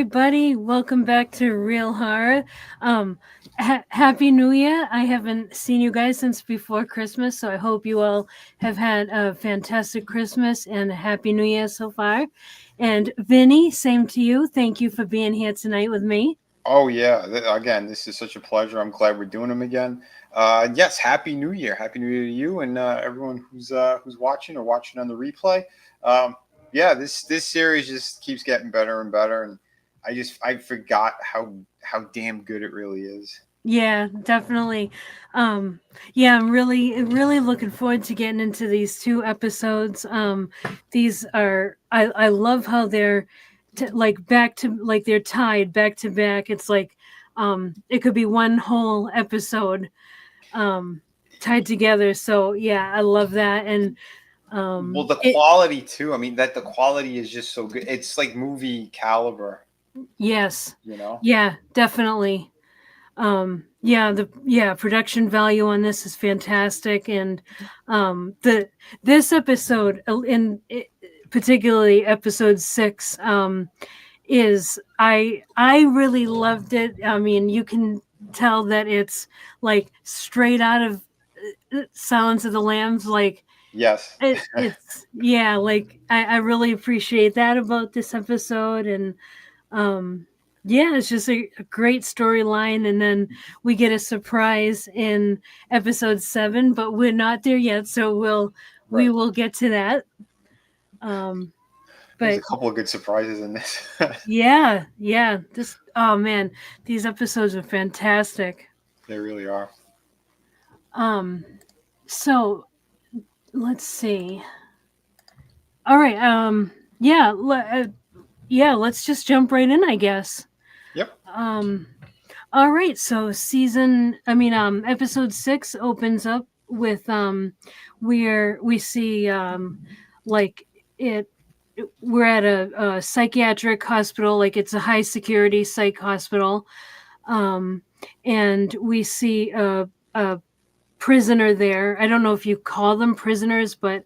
everybody. Welcome back to Real Horror. Happy New Year. I haven't seen you guys since before Christmas, so I hope you all have had a fantastic Christmas and a Happy New Year so far. And Vinny, same to you. Thank you for being here tonight with me. Oh yeah, again, this is such a pleasure. I'm glad we're doing them again. Yes, Happy New Year, Happy New Year to you and everyone who's watching or watching on the replay. Um, yeah, this series just keeps getting better and better, and I forgot how damn good it really is. Yeah, definitely. Um, yeah, I'm really looking forward to getting into these two episodes. These are I love how they're like back to like they're tied back to back. It's like it could be one whole episode um tied together. So yeah, I love that. And Well, the it quality too. I mean, that the quality is just so good. It's like movie caliber, yes. you know. Yeah, definitely. Yeah, the production value on this is fantastic. And the this episode particularly episode 6 is I really loved it. I mean, you can tell that it's like straight out of Silence of the Lambs. Like Yes. it's yeah, like I really appreciate that about this episode. And um yeah, it's just a great storyline. And then we get a surprise in episode 7, but we're not there yet, so we Right. will get to that. um There's a but couple of good surprises in this. yeah, this oh man, these episodes are fantastic. They really are. um so let's see. All right. Yeah, yeah, let's just jump right in, I guess. Yep. um All right, so episode 6 opens up with where we see like it we're at a psychiatric hospital, like it's a high security psych hospital. um and we see a prisoner there. I don't know if you call them prisoners, but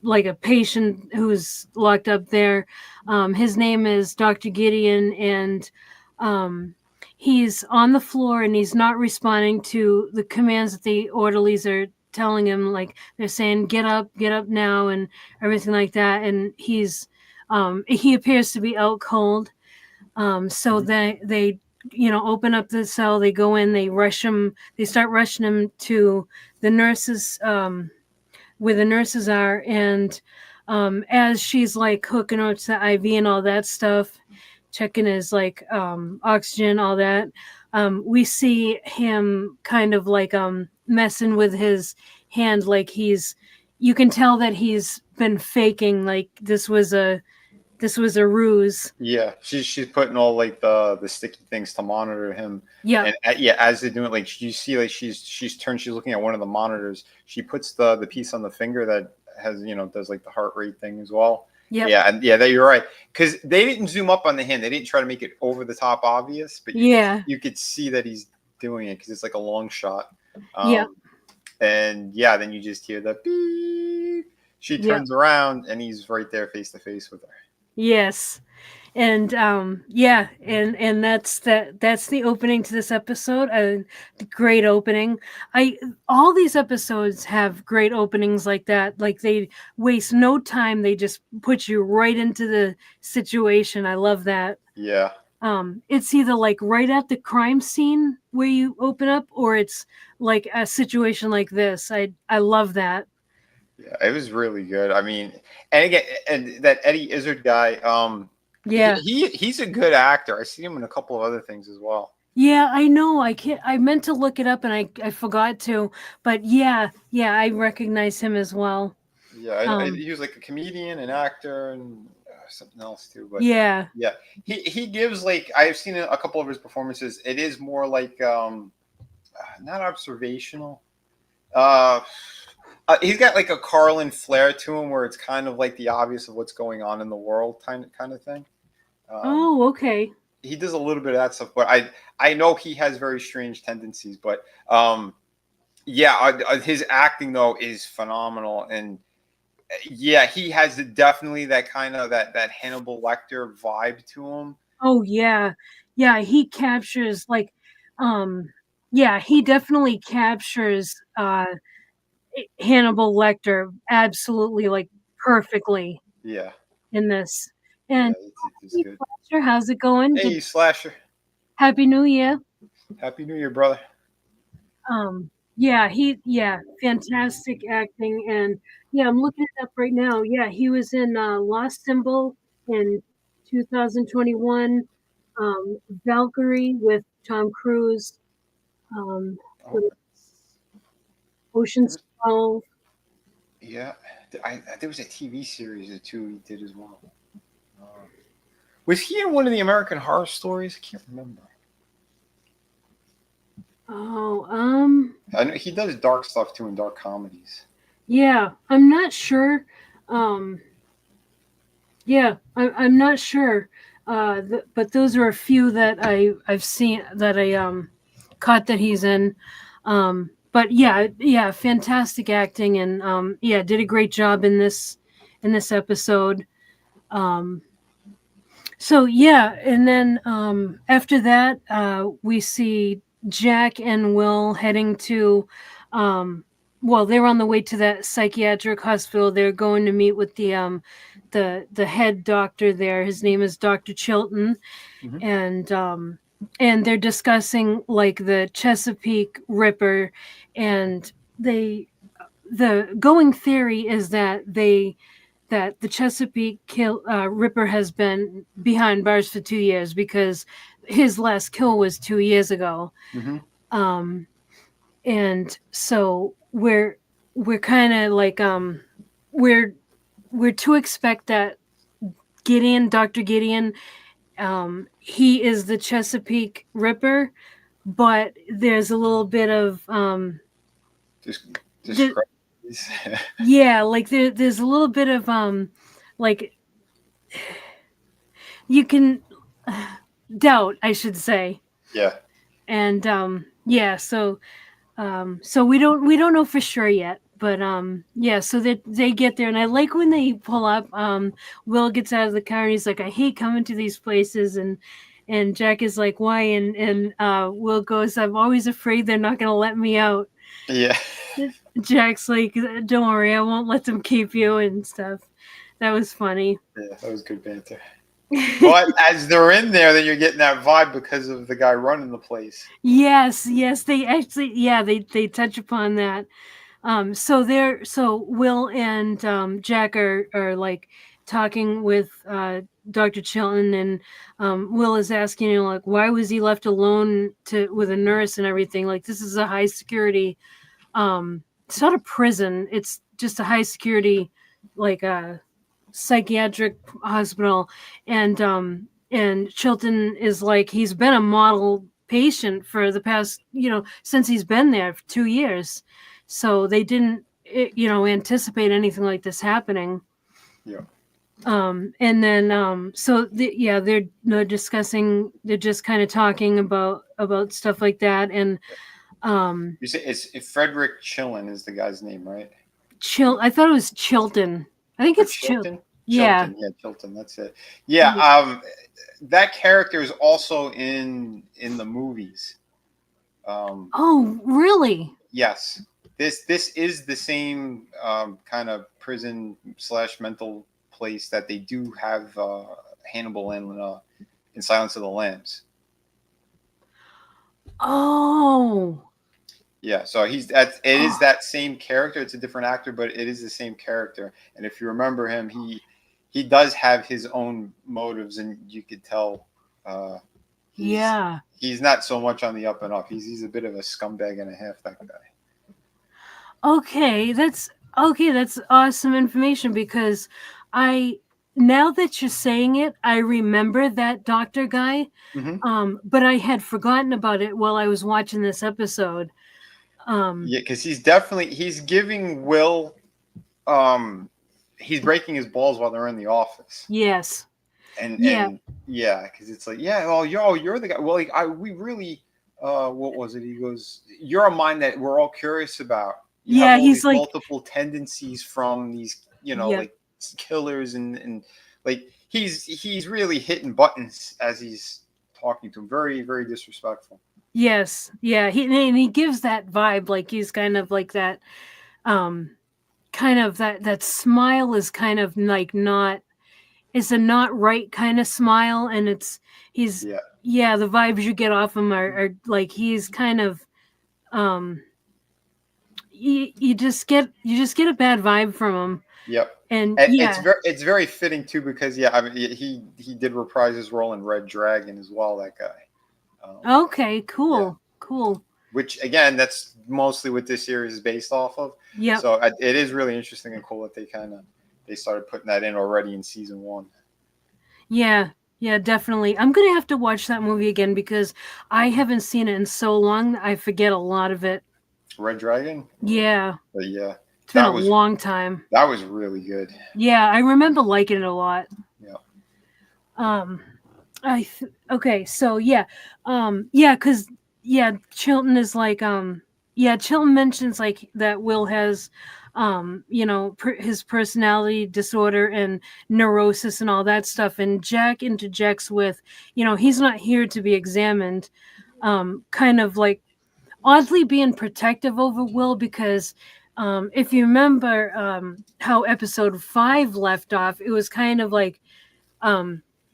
like a patient who's locked up there. His name is Dr. Gideon, and um, he's on the floor and he's not responding to the commands that the orderlies are telling him. Like they're saying, get up now," and everything like that. And he appears to be out cold. So Mhm. they open up the cell, they go in, they start rushing him to the nurses, where the nurses are. And as she's like hooking up to the IV and all that stuff, checking his like oxygen, all that, we see him kind of like messing with his hand, like you can tell that he's been faking, like this was a ruse. Yeah, she's putting all like the sticky things to monitor him, Yeah. and yeah, as they're doing it, like you see, like she's looking at one of the monitors. She puts the piece on the finger that has does like the heart rate thing as well. Yep. Yeah, and yeah, that you're right, because they didn't zoom up on the hand. They didn't try to make it over the top obvious, but Yeah. you could see that he's doing it because it's like a long shot. Yep. And yeah, then you just hear the beep. She Yep. turns around and he's right there face to face with her. Yes. And yeah, and that's the opening to this episode. Great opening. I All these episodes have great openings like that. Like they waste no time. They just put you right into the situation. I love that. Yeah. It's either like right at the crime scene where you open up, or it's like a situation like this. I love that. Yeah, it was really good. I mean, and again, and that Eddie Izzard guy, Yeah. he's a good actor. I see him in a couple of other things as well. Yeah, I know. I can't. I meant to look it up and I forgot to. But yeah, I recognize him as well. Yeah, Um, he was like a comedian, an actor, and something else too. But yeah. yeah, he gives like I've seen a couple of his performances. It is more like not observational. Uh, he's got like a Carlin flair to him, where it's kind of like the obvious of what's going on in the world, kind of thing. Um, Oh, okay. he does a little bit of that stuff, but I know he has very strange tendencies. But yeah, his acting though is phenomenal, and Yeah, he has definitely that kind of that Hannibal Lecter vibe to him. Oh yeah. Yeah, he captures like yeah, he definitely captures Hannibal Lecter absolutely like perfectly Yeah, in this. yeah, And it's hey good. Fletcher, how's it going? Hey, Slasher, Happy New Year. Happy New Year, brother. Yeah, yeah, fantastic acting and yeah, I'm looking it up right now. Yeah, he was in Lost Symbol in 2021, Valkyrie with Tom Cruise, um, Oh, what else? Ocean's 12. yeah, there was a TV series or two he did as well. Uh, was he in one of the American Horror Stories? I can't remember. Oh, I know he does dark stuff too in dark comedies. yeah, I'm not sure. Um, yeah, I'm not sure. But those are a few that I've seen that I caught that he's in. But yeah, yeah, fantastic acting and yeah, did a great job in this episode. Um, so yeah, and then after that, we see Jack and Will heading to. Well, they're on the way to that psychiatric hospital. They're going to meet with the head doctor there. His name is Dr. Chilton, Hmm. and they're discussing like the Chesapeake Ripper, and they the going theory is that the Ripper has been behind bars for 2 years because his last kill was 2 years ago. Hmm. Um, and so we're kind of like we're we're to expect that Dr. Gideon, he is the Chesapeake Ripper, but there's a little bit of Just the describe. yeah, like there's a little bit of like you can doubt, I should say. Yeah. And yeah, so we don't know for sure yet, but yeah, so they get there and I like when they pull up. Will gets out of the car and he's like, I hate coming to these places, and Jack is like, why? And Will goes, I'm always afraid they're not gonna let me out. Yeah. Jack's like, don't worry, I won't let them keep you and stuff. That was funny. Yeah, that was good banter. But as they're in there, then you're getting that vibe because of the guy running the place. Yes, they actually, yeah, they touch upon that. So Will and Jack are like talking with Dr. Chilton, and Will is asking, like, why was he left alone to with a nurse and everything? Like, this is a high security. It's not a prison. It's just a high security, like a psychiatric hospital, and Chilton is like, he's been a model patient for the past, since he's been there for 2 years, so they didn't anticipate anything like this happening. Yeah. And then yeah, they're just kind of talking about stuff like that. And You say it's Frederick Chillen is the guy's name, right? I thought it was Chilton. I think Or it's Chilton? Yeah. Chilton, yeah, Chilton. That's it. Yeah. That character is also in the movies. Oh, really? Yes. This is the same kind of prison slash mental place that they do have Hannibal in Silence of the Lambs. Oh. Yeah, so it is that same character. It's a different actor, but it is the same character. And if you remember him, he does have his own motives, and you could tell he's Yeah. he's not so much on the up and up. He's a bit of a scumbag and a half, that guy. Okay, that's awesome information because I now that you're saying it, I remember that doctor guy. Hmm. But I had forgotten about it while I was watching this episode. Yeah, because he's giving Will he's breaking his balls while they're in the office. Yes. and Yeah. and yeah, because it's like, yeah, well, you're the guy. Well, like, we really, what was it? He goes, you're a mind that we're all curious about. You have Yeah, all he's these like, multiple tendencies from these Yep. like killers and like he's really hitting buttons as he's talking to him. Very, very disrespectful. Yes. Yeah. And he gives that vibe, like he's kind of like that. Um, kind of that smile is kind of like not. It's a not right kind of smile, and he's Yeah. yeah. The vibes you get off him are like he's kind of um. You just get a bad vibe from him, Yep. and And yeah. it's very fitting too because yeah, I mean he did reprise his role in Red Dragon as well. That guy. Okay. Yeah. Cool. Cool. Which again, that's mostly what this series is based off of. Yep. So it is really interesting and cool that they started putting that in already in season one. Yeah, yeah, definitely. I'm gonna have to watch that movie again because I haven't seen it in so long. I forget a lot of it. Red Dragon. Yeah, But yeah, it's been that a was long time. that was really good. Yeah, I remember liking it a lot. Yeah. Um, okay, so yeah, yeah, because yeah, Chilton is like, yeah, Chilton mentions like that Will has, his personality disorder and neurosis and all that stuff, and Jack interjects with, he's not here to be examined, kind of like oddly being protective over Will because. If you remember how episode 5 left off, it was kind of like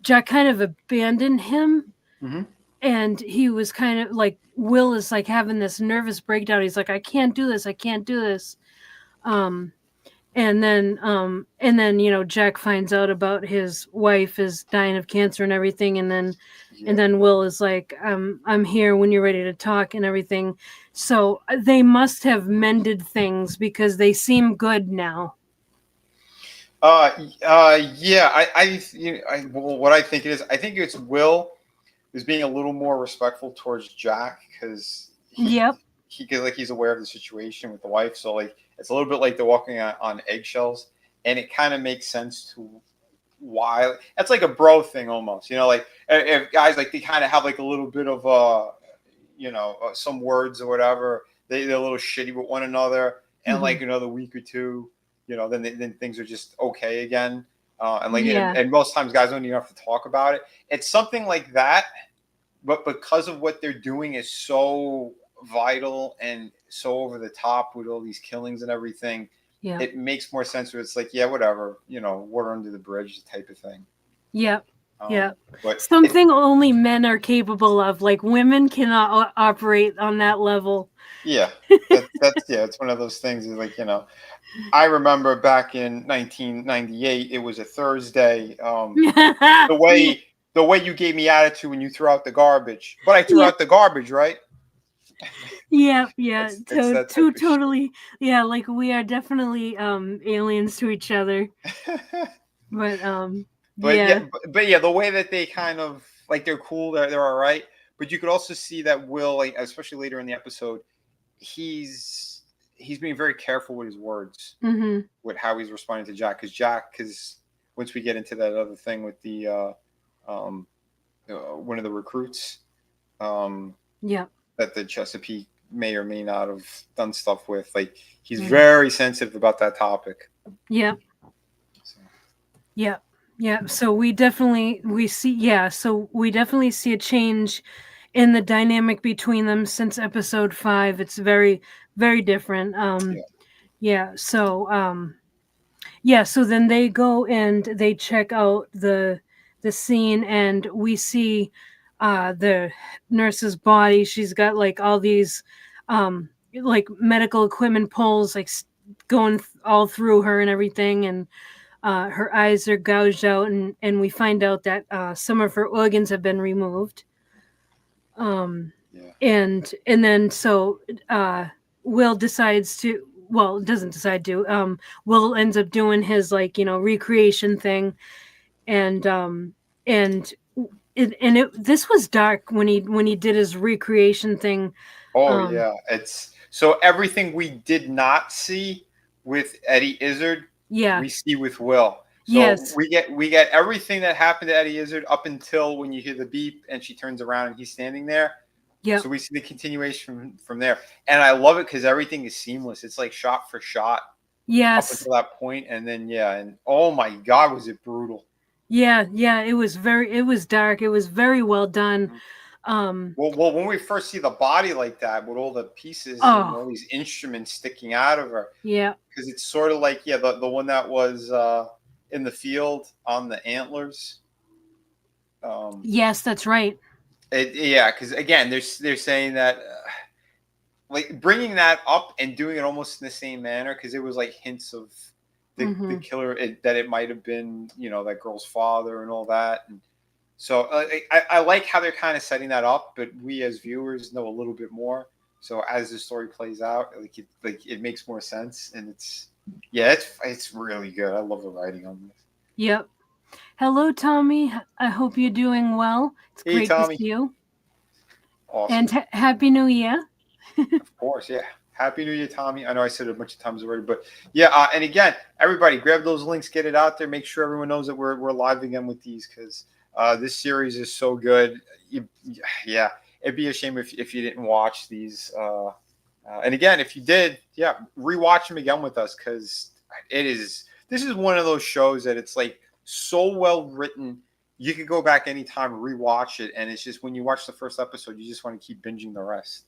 Jack kind of abandoned him, Mm-hmm. and he was kind of like Will is like having this nervous breakdown. He's like, I can't do this, I can't do this. Um and then Jack finds out about his wife is dying of cancer and everything, and then Yeah. Will is like, I'm here when you're ready to talk and everything. So they must have mended things because they seem good now. Yeah. Well, what I think it is, I think it's Will is being a little more respectful towards Jack because Yep. he's aware of the situation with the wife. So like it's a little bit like they're walking on eggshells, and it kind of makes sense to why that's like a bro thing almost. Like if guys like they kind of have like a little bit of some words or whatever. They're a little shitty with one another, and Hmm. like another week or two, then things are just okay again. And like Yeah. and most times guys don't even have to talk about it. It's something like that, but because of what they're doing is so vital and so over the top with all these killings and everything, Yeah. it makes more sense where it's like, yeah, whatever, water under the bridge type of thing. Yep. Um, Yep. but it, Something only men are capable of. Like women cannot operate on that level. yeah, that's yeah, it's one of those things. Is like I remember back in 1998, it was a Thursday. The Yeah. way the way you gave me attitude when you threw out the garbage, but I threw Yeah. out the garbage, right? Yeah. Yeah. It's that type To of shit. totally. Yeah. Like we are definitely aliens to each other. But But yeah, yeah. but yeah, the way that they kind of like they're cool, they're all right. But you could also see that Will, like, especially later in the episode, he's being very careful with his words, Mhm. with how he's responding to Jack. Because once we get into that other thing with the um, one of the recruits um, Yeah. that the Chesapeake may or may not have done stuff with, like he's Mhm. very sensitive about that topic. Yeah. So, Yeah. Yeah. So we definitely see a change in the dynamic between them since episode 5. It's very, very different. yeah. Yeah. So then they go and they check out the scene, and we see the nurse's body. She's got like all these like medical equipment poles like going all through her and everything, and her eyes are gouged out, and we find out that some of her organs have been removed. Um, Yeah. and then so uh, Will decides to. Well, doesn't decide to. Will ends up doing his like recreation thing, and and this was dark when he did his recreation thing. Oh Um, yeah, it's so everything we did not see with Eddie Izzard, yeah. we see with Will. So Yes. we get everything that happened to Eddie Izzard up until when you hear the beep and she turns around and he's standing there. Yep. So we see the continuation from there, and I love it because everything is seamless. It's like shot for shot. up Yes. until that point, and then yeah, and oh my god, was it brutal. Yeah, yeah, it was dark. It was very well done. Um Well, when we first see the body like that with all the pieces and oh, all these instruments sticking out of her, yeah. because it's sort of like yeah, the one that was in the field on the antlers. Um, Yes, that's right. yeah, because again, they're saying that like bringing that up and doing it almost in the same manner because it was like hints of the Mhm. killer that it might have been that girl's father and all that. And so I like how they're kind of setting that up, but we as viewers know a little bit more. So as the story plays out, it makes more sense, and yeah, it's really good. I love the writing on this. Yep. Hello, Tommy. I hope you're doing well. It's Hey great to Tommy, see you. awesome. And happy New Year. Of course, yeah. Happy New Year, Tommy. I know I said it a bunch of times already, but yeah. And again, everybody, grab those links, get it out there. Make sure everyone knows that we're live again with these because this series is so good. Yeah, it'd be a shame if you didn't watch these. And again, if you did, yeah, rewatch them again with us because it is. This is one of those shows that it's like so well written. You could go back anytime, rewatch it, and it's just when you watch the first episode, you just want to keep binging the rest.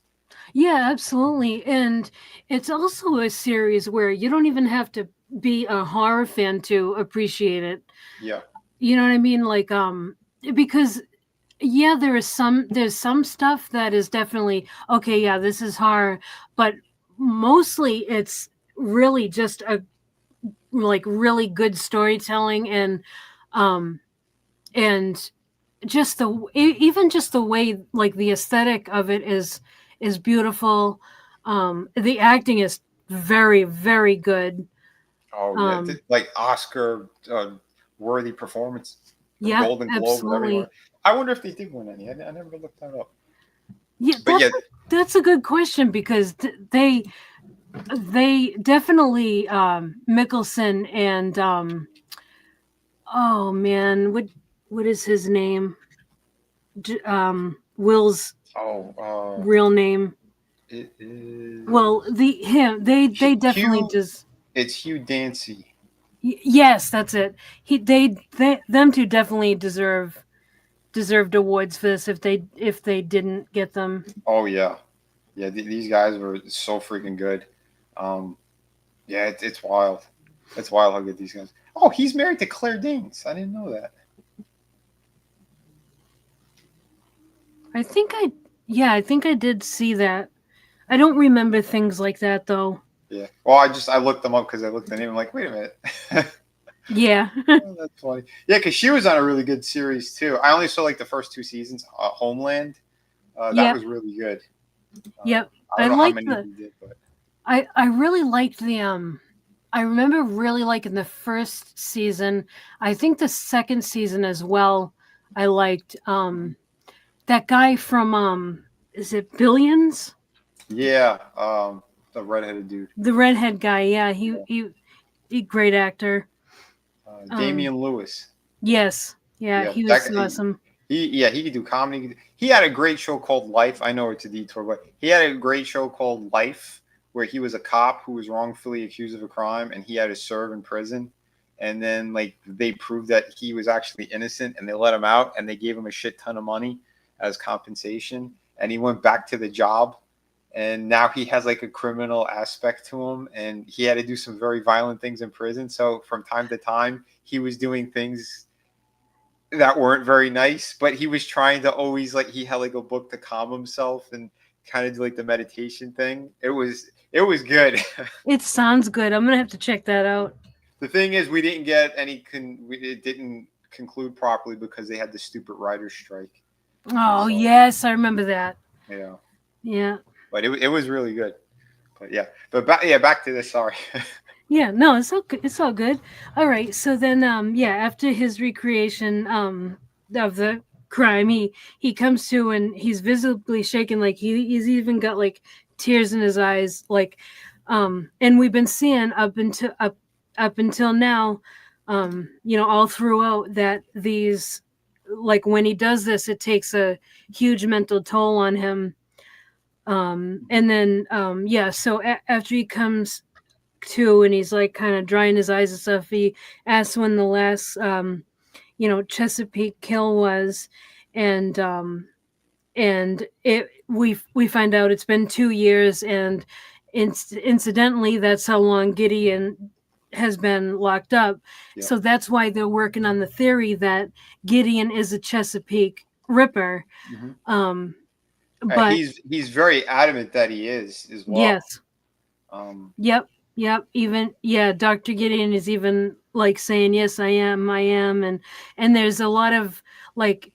Yeah, absolutely. And it's also a series where you don't even have to be a horror fan to appreciate it. Yeah. You know what I mean? Like because yeah, there's some stuff that is definitely okay, yeah, this is horror, but mostly it's really just a like really good storytelling um and just even just the way like the aesthetic of it is beautiful. The acting is very good. Oh yeah, um like Oscar worthy performance or yeah, Golden Globe, whatever you want. absolutely. I wonder if they did win any. I never looked that up. Yeah, But yeah, that's a good question because they definitely Mickelson and oh man, what is his name? Will's oh, real name. it Well, is they definitely Hugh. just It's Hugh Dancy. yes, that's it. They them two definitely deserved awards for this if they didn't get them. Oh yeah, yeah. These guys were so freaking good. Um, yeah, it's wild. It's wild how good these guys. Oh, he's married to Claire Danes. I didn't know that. I think I yeah, I think I did see that. I don't remember things like that though. Yeah. Well, I looked them up because I looked at the name. I'm like, wait a minute. Yeah. Oh, that's funny. Yeah, because she was on a really good series too. I only saw like the first two seasons. Homeland, that Yep. was really good. Yep. I don't I know how like many the he did, but I really liked the I remember really liking the first season. I think the second season as well. I liked that guy from is it Billions? yeah, the redheaded dude, The redhead guy. Yeah, yeah. he great actor. Um Damian Lewis. yes. Yeah, Yeah, he was awesome. he could do comedy. He had a great show called Life. I know it's a detour, but he had a great show called Life where he was a cop who was wrongfully accused of a crime and he had to serve in prison. And then like they proved that he was actually innocent and they let him out and they gave him a shit ton of money as compensation. And he went back to the job and now he has like a criminal aspect to him and he had to do some very violent things in prison. So from time to time he was doing things that weren't very nice, but he was trying to always like he had like a book to calm himself and kind of do like the meditation thing. It was good. It sounds good. I'm gonna have to check that out. The thing is, we didn't get it didn't conclude properly because they had the stupid writer's strike. Oh So yes, I remember that. yeah, Yeah. but it was really good. But yeah, back to this. Sorry. Yeah, no, it's all good. All right, so then yeah, after his recreation of the crime, he comes to and he's visibly shaken, like he's even got like tears in his eyes, like and we've been seeing up until now, you know, all throughout that these like when he does this, it takes a huge mental toll on him. And then yeah, so after he too, and he's like kind of drying his eyes and stuff. He asks when the last Chesapeake kill was, and we find out it's been 2 years, and incidentally, that's how long Gideon has been locked up. Yeah. So that's why they're working on the theory that Gideon is a Chesapeake Ripper. Hmm. Um, but He's very adamant that he is as well. yes, Um, yep, yep. Even Dr. Gideon is even like saying, "Yes, I am," and there's a lot of like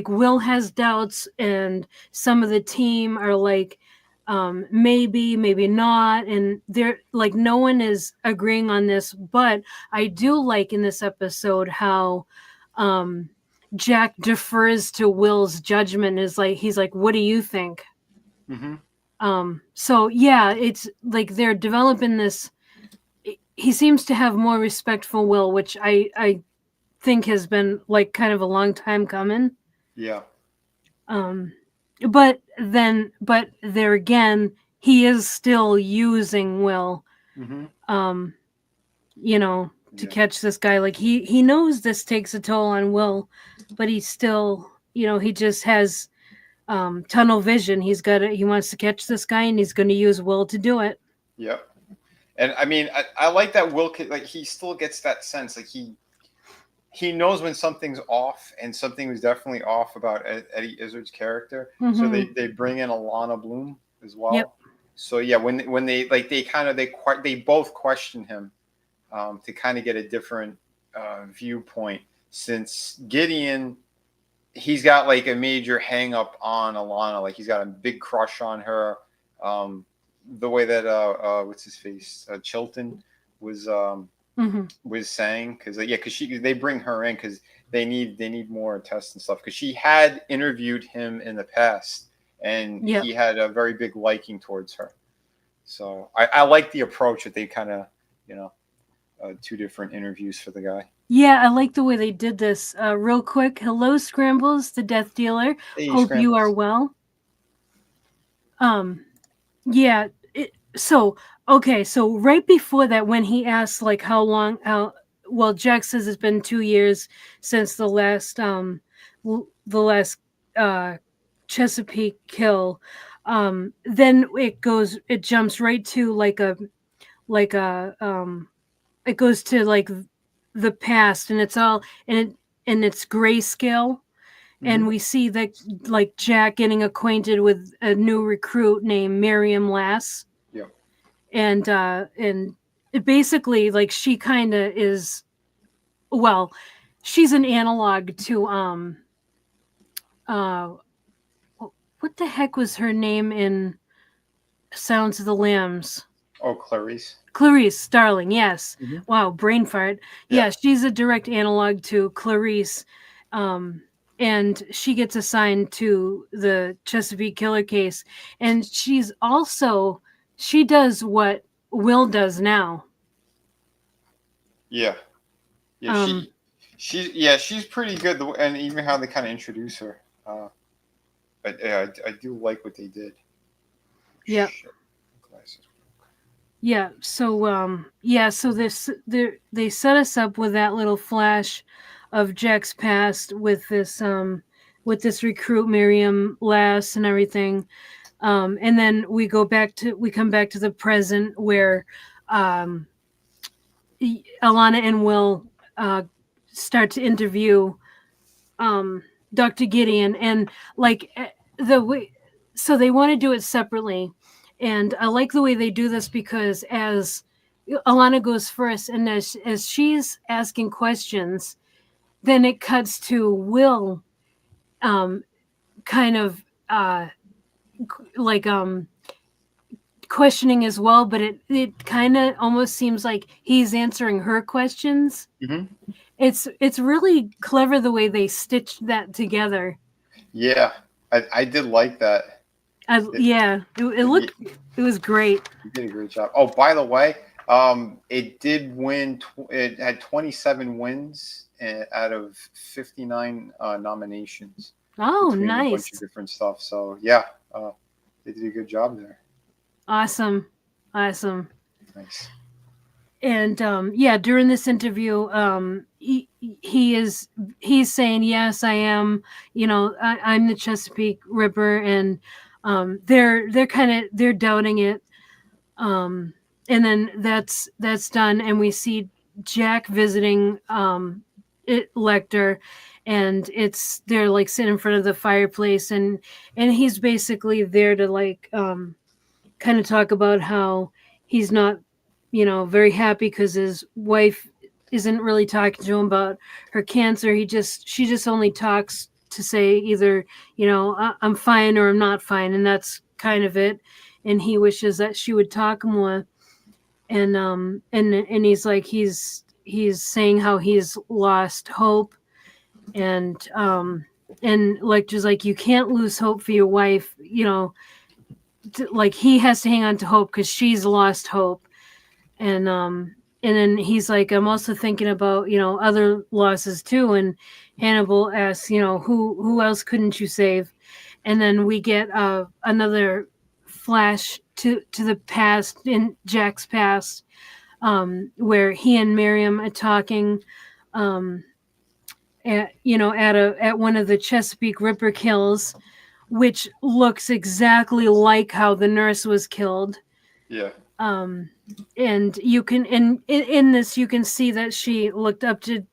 Will has doubts, and some of the team are like, maybe, maybe not, and they're like no one is agreeing on this. But I do like in this episode how, um, Jack defers to Will's judgment. Is like he's like, "What do you think?" hmm. So yeah, it's like they're developing this. He seems to have more respect for Will, which I think has been like kind of a long time coming. Yeah. Um, but there again, he is still using Will. Hmm. Um, you know, to Yeah. catch this guy. Like he knows this takes a toll on Will, but he still, he just has tunnel vision. He wants to catch this guy, and he's going to use Will to do it. Yeah. And I mean, I like that Will like he still gets that sense like he knows when something's off, and something was definitely off about Eddie Izzard's character. So Mm-hmm. they bring in Alana Bloom as Yep. well. So yeah, when they like they kind of they both question him, to kind of get a different viewpoint, since Gideon, he's got like a major hang up on Alana, like he's got a big crush on her. Um, the way that what's his face, Chilton was Mm-hmm. was saying, because because they bring her in because they need more tests and stuff, because she had interviewed him in the past, and Yep. he had a very big liking towards her. So I like the approach that they kind of, you know two different interviews for the guy. Yeah, I like the way they did this. Real quick, hello, Scrambles, the Death Dealer. Hey, Hope you are Scrambles. well. Um, yeah. So okay, so right before that, when he asked like how long, well, Jack says it's been 2 years since the last uh Chesapeake kill. Then it jumps right to like a it goes to like the past, and it's all and it's grayscale, and Hmm. we see that like Jack getting acquainted with a new recruit named Miriam Lass, Yeah. and it basically like she kind of is, well, she's an analog to uh what the heck was her name in Sounds of the Lambs? Oh, Clarice. Clarice Starling, yes. Hmm. Wow, brain fart. Yeah. Yeah, she's a direct analog to Clarice. Um, and she gets assigned to the Chesapeake killer case. And she does what Will does now. Yeah. Yeah. Um, She's pretty good, and even how they kind of introduce her. But yeah, I do like what they did. yeah, Shit. Glasses. yeah. So they set us up with that little flash of Jack's past with this recruit Miriam Lass and everything. And then we come back to the present where um, Alana and Will uh, start to interview um, Dr. Gideon, and like the way, so they want to do it separately, and I like the way they do this because as Alana goes first, and as she's asking questions, then it cuts to Will, um, kind of like questioning as well, but it kind of almost seems like he's answering her questions. Hmm. It's really clever the way they stitched that together. Yeah, I did like that. It, Yeah, it it, looked, it was great. you did a great job. Oh, by the way, it did win. It had 27 wins, out of 59 nominations Oh, between a bunch of nice, different stuff. So yeah, they did a good job there. awesome, awesome. Nice. And yeah, during this interview, he's saying, yes, I am, I'm the Chesapeake Ripper. And they're kind of, they're doubting it. um and then that's done, and we see Jack visiting Lecter, and they're like sitting in front of the fireplace, and he's basically there to like kind of talk about how he's not, very happy because his wife isn't really talking to him about her cancer. She just only talks to say either, I'm fine or I'm not fine, and that's kind of it. And he wishes that she would talk more. And he's like, he's saying how he's lost hope. And like, just like, you can't lose hope for your wife, like he has to hang on to hope because she's lost hope. And then he's like, I'm also thinking about, other losses too. And Hannibal asks, who else couldn't you save? And then we get another flash to the past, in Jack's past, where he and Miriam are talking, um, at one of the Chesapeake Ripper kills, which looks exactly like how the nurse was killed. Yeah. um and you can, in this, you can see that she looked up to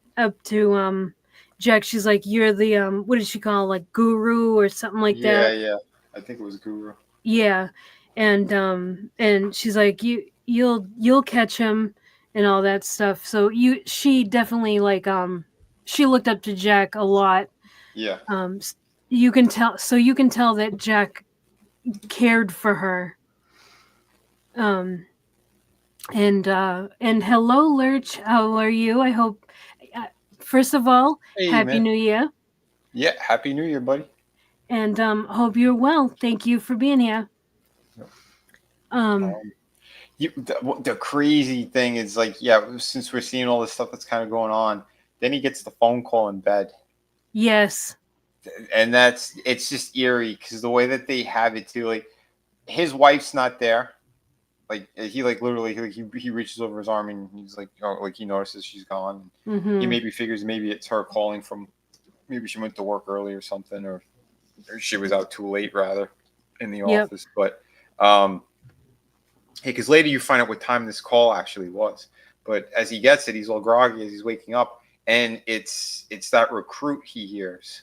Jack. She's like, you're the what did she call, like, guru or something like Yeah, that. yeah. I think it was Guru. Yeah. And she's like, you'll catch him and all that stuff. So she definitely, like, she looked up to Jack a lot. Yeah. um you can tell that Jack cared for her. um and hello, Lurch. How are you? I hope, uh, first of all, Hey, Happy man. New Year, Yeah. Happy New Year, buddy. and hope you're well. Thank you for being here. Um, Um, the crazy thing is, like, yeah, since we're seeing all this stuff that's kind of going on, then he gets the phone call in bed, yes. and it's just eerie because the way that they have it too, like his wife's not there. Like he like literally he reaches over his arm and he's like, oh, like he notices she's gone. He Mm-hmm. maybe figures maybe it's her calling from, maybe she went to work early or something, or she was out too late rather in the Yep. office. But um, hey, because later you find out what time this call actually was. But as he gets it, he's all groggy as he's waking up, and it's that recruit he hears,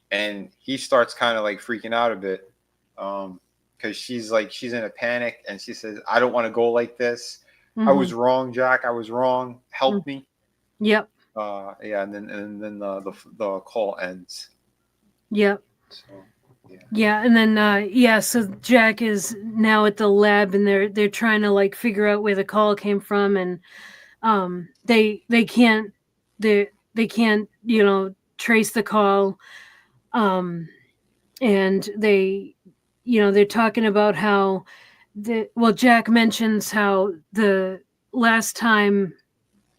and he starts kind of like freaking out a bit, because she's in a panic, and she says, "I don't want to go like this. I Mm-hmm. was wrong, Jack. I was wrong. Mm. Help me." Yep. Yeah, and then the call ends. Yep. So yeah. Yeah, and then yeah, so Jack is now at the lab, and they're trying to like figure out where the call came from. And they can't, they can't, trace the call. um and they're talking about how Jack mentions how the last time,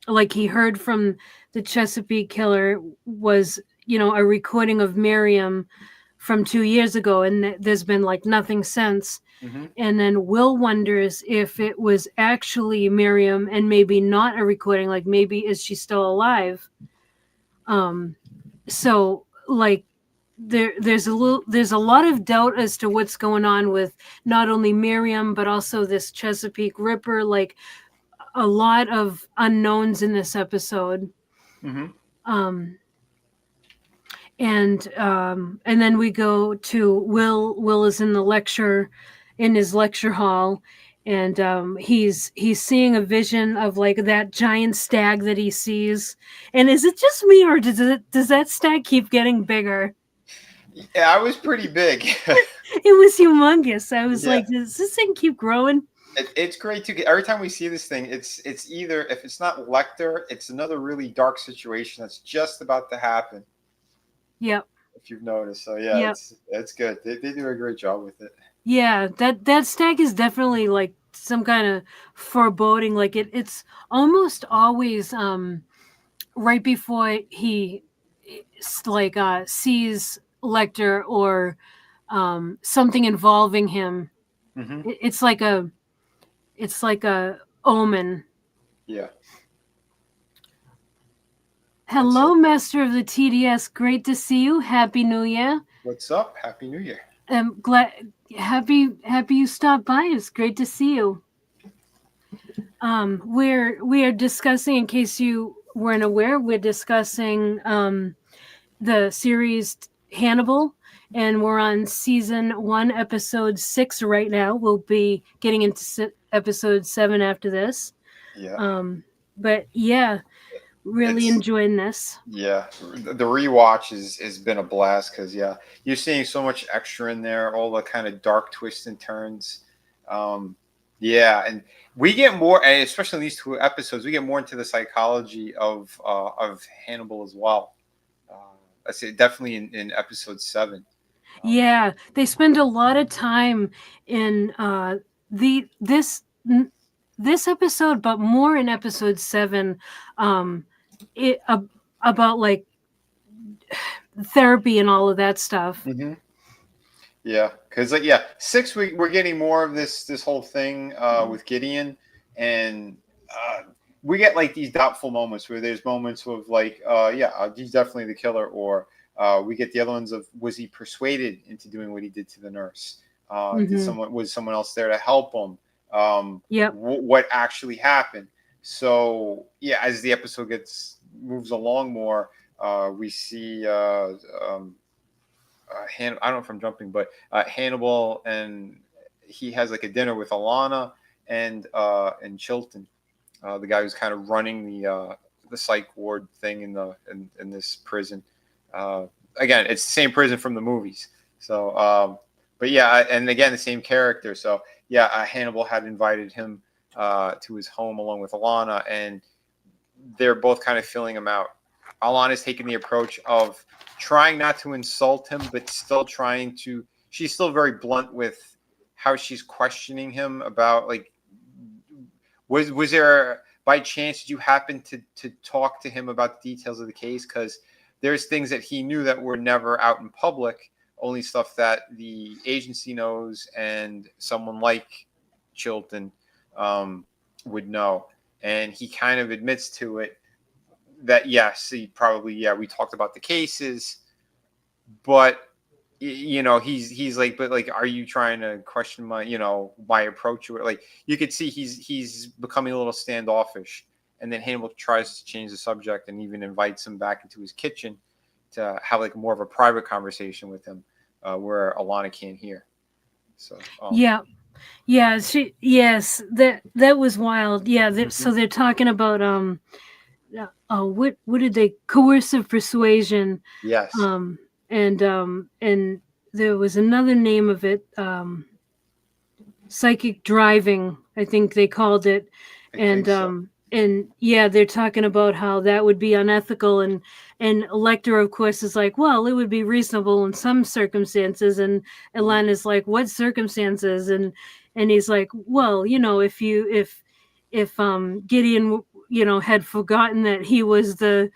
like, he heard from the Chesapeake killer was, a recording of Miriam from 2 years ago, and there's been like nothing since. Mm-hmm. And then Will wonders if it was actually Miriam and maybe not a recording, like maybe is she still alive. um so, like, there's a lot of doubt as to what's going on with not only Miriam but also this Chesapeake Ripper. Like, a lot of unknowns in this episode. Mm-hmm. um and then we go to Will is in the lecture, in his lecture hall. And he's seeing a vision of like that giant stag that he sees. And is it just me, or does that stag keep getting bigger? Yeah, I was pretty big. It was humongous. I was Yeah. like, does this thing keep growing? It's great to get every time we see this thing. It's either, if it's not Lecter, it's another really dark situation that's just about to happen. Yep. If you've noticed, so yeah, Yep. it's good. They do a great job with it. Yeah, that stag is definitely like some kind of foreboding. Like, it's almost always right before he like sees Lecter, or something involving him. Mm-hmm. It's like a Omen. Yeah, that's Hello, it. Master of the TDS. Great to see you. Happy New Year. What's up? Happy New Year. Glad, happy you stopped by. It's great to see you. We are discussing, in case you weren't aware, we're discussing the series Hannibal, and we're on season 1, episode 6 right now. We'll be getting into episode 7 after this. Yeah, But yeah, really it's enjoying this. yeah. The rewatch is has been a blast because yeah, you're seeing so much extra in there, all the kind of dark twists and turns. Um, yeah, and we get more, and especially in these two episodes, we get more into the psychology of Hannibal as well. Uh, I say definitely in episode 7. Um, Yeah, they spend a lot of time in the this episode, but more in episode 7, um, it about like therapy and all of that stuff. mhm. Yeah, because like yeah, 6 we're getting more of this whole thing with Gideon, and we get like these doubtful moments where there's moments of like yeah, he's definitely the killer, or we get the other ones of was he persuaded into doing what he did to the nurse? Did Hmm. someone was someone else there to help him? Yep. What actually happened? So yeah, as the episode gets moves along more, we see I don't know if I'm jumping, but Hannibal, and he has like a dinner with Alana and Chilton, the guy who's kind of running the psych ward thing in this prison. Uh, Again, it's the same prison from the movies. So, but yeah, and again the same character. So yeah, Hannibal had invited him to his home along with Alana, and they're both kind of filling him out. Alana's taking the approach of trying not to insult him, but still trying to. She's still very blunt with how she's questioning him about like, was there by chance did you happen to talk to him about the details of the case? Because there's things that he knew that were never out in public, only stuff that the agency knows and someone like Chilton um, would know. And he kind of admits to it that yes, he probably yeah we talked about the cases, but he's like, but like, are you trying to question my my approach to it? Like you could see he's becoming a little standoffish, and then Hannibal tries to change the subject and even invites him back into his kitchen to have like more of a private conversation with him, where Alana can't hear. So Yeah. Yeah. Yes. That was wild. Yeah. mhm. So they're talking about what did they coercive persuasion, Yes, um, and there was another name of it. Psychic driving, I think they called it. I think so. And yeah, they're talking about how that would be unethical, and Lecter of course is like, well, it would be reasonable in some circumstances, and Mhm. Elana's like, what circumstances? And he's like, well, if Gideon had forgotten that he was the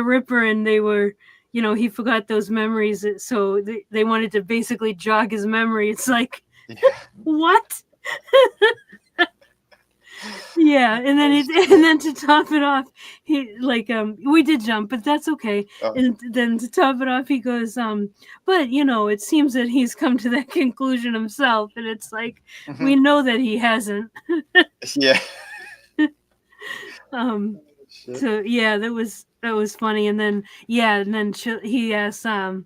Ripper, and they were, he forgot those memories, so they wanted to basically jog his memory. It's like, Yeah. what? Yeah, and then That's and great. then to top it off, he like we did jump, but that's okay. Oh. And then to top it off, he goes, but it seems that he's come to that conclusion himself, and it's like, we Mhm. know that he hasn't. Yeah. Um, Shit. so yeah, that was funny. And then yeah, and then he asks, and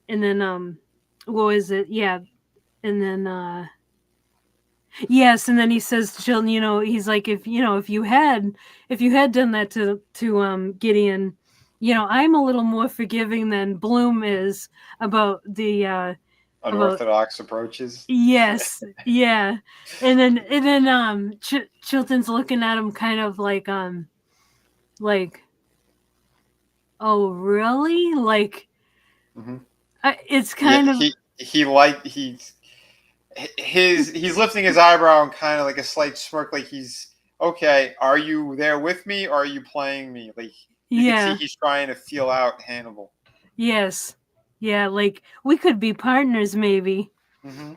then what was it? Yeah, and then yes, and then he says to Chilton, he's like, if you had done that to Gideon, I'm a little more forgiving than Bloom is about the about Unorthodox approaches. yes, yeah, and then Chilton's looking at him kind of like, oh really, like, Hmm. it's Yeah, kind of he like he's lifting his eyebrow and kind of like a slight smirk, like he's okay. Are you there with me, or are you playing me? Like you could see yeah, he's trying to feel out Hannibal. yes, yeah, like we could be partners maybe. Hmm.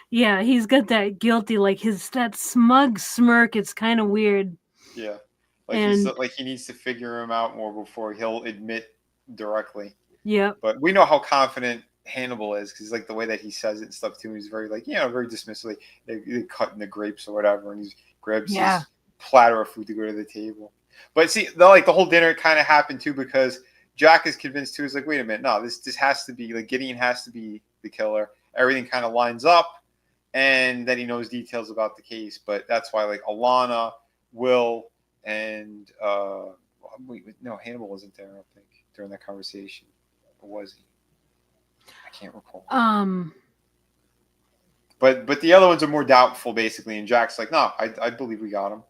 Yeah, he's got that guilty, like that smug smirk. It's kind of weird. Yeah, like he's And like he needs to figure him out more before he'll admit directly. yep, But we know how confident Hannibal is because like the way that he says it and stuff too. He's very like very dismissively. They cutting the grapes or whatever, and he grabs yeah, his platter of food to go to the table. But see, the whole dinner kind of happened too because Jack is convinced too. He's like, wait a minute, no, this has to be like Gideon has to be the killer. Everything kind of lines up, and then he knows details about the case. But that's why like Alana, Will, and no, Hannibal wasn't there. I don't think during that conversation, or was he? I can't recall. um, But the other ones are more doubtful, basically. And Jack's like, no, I believe we got him.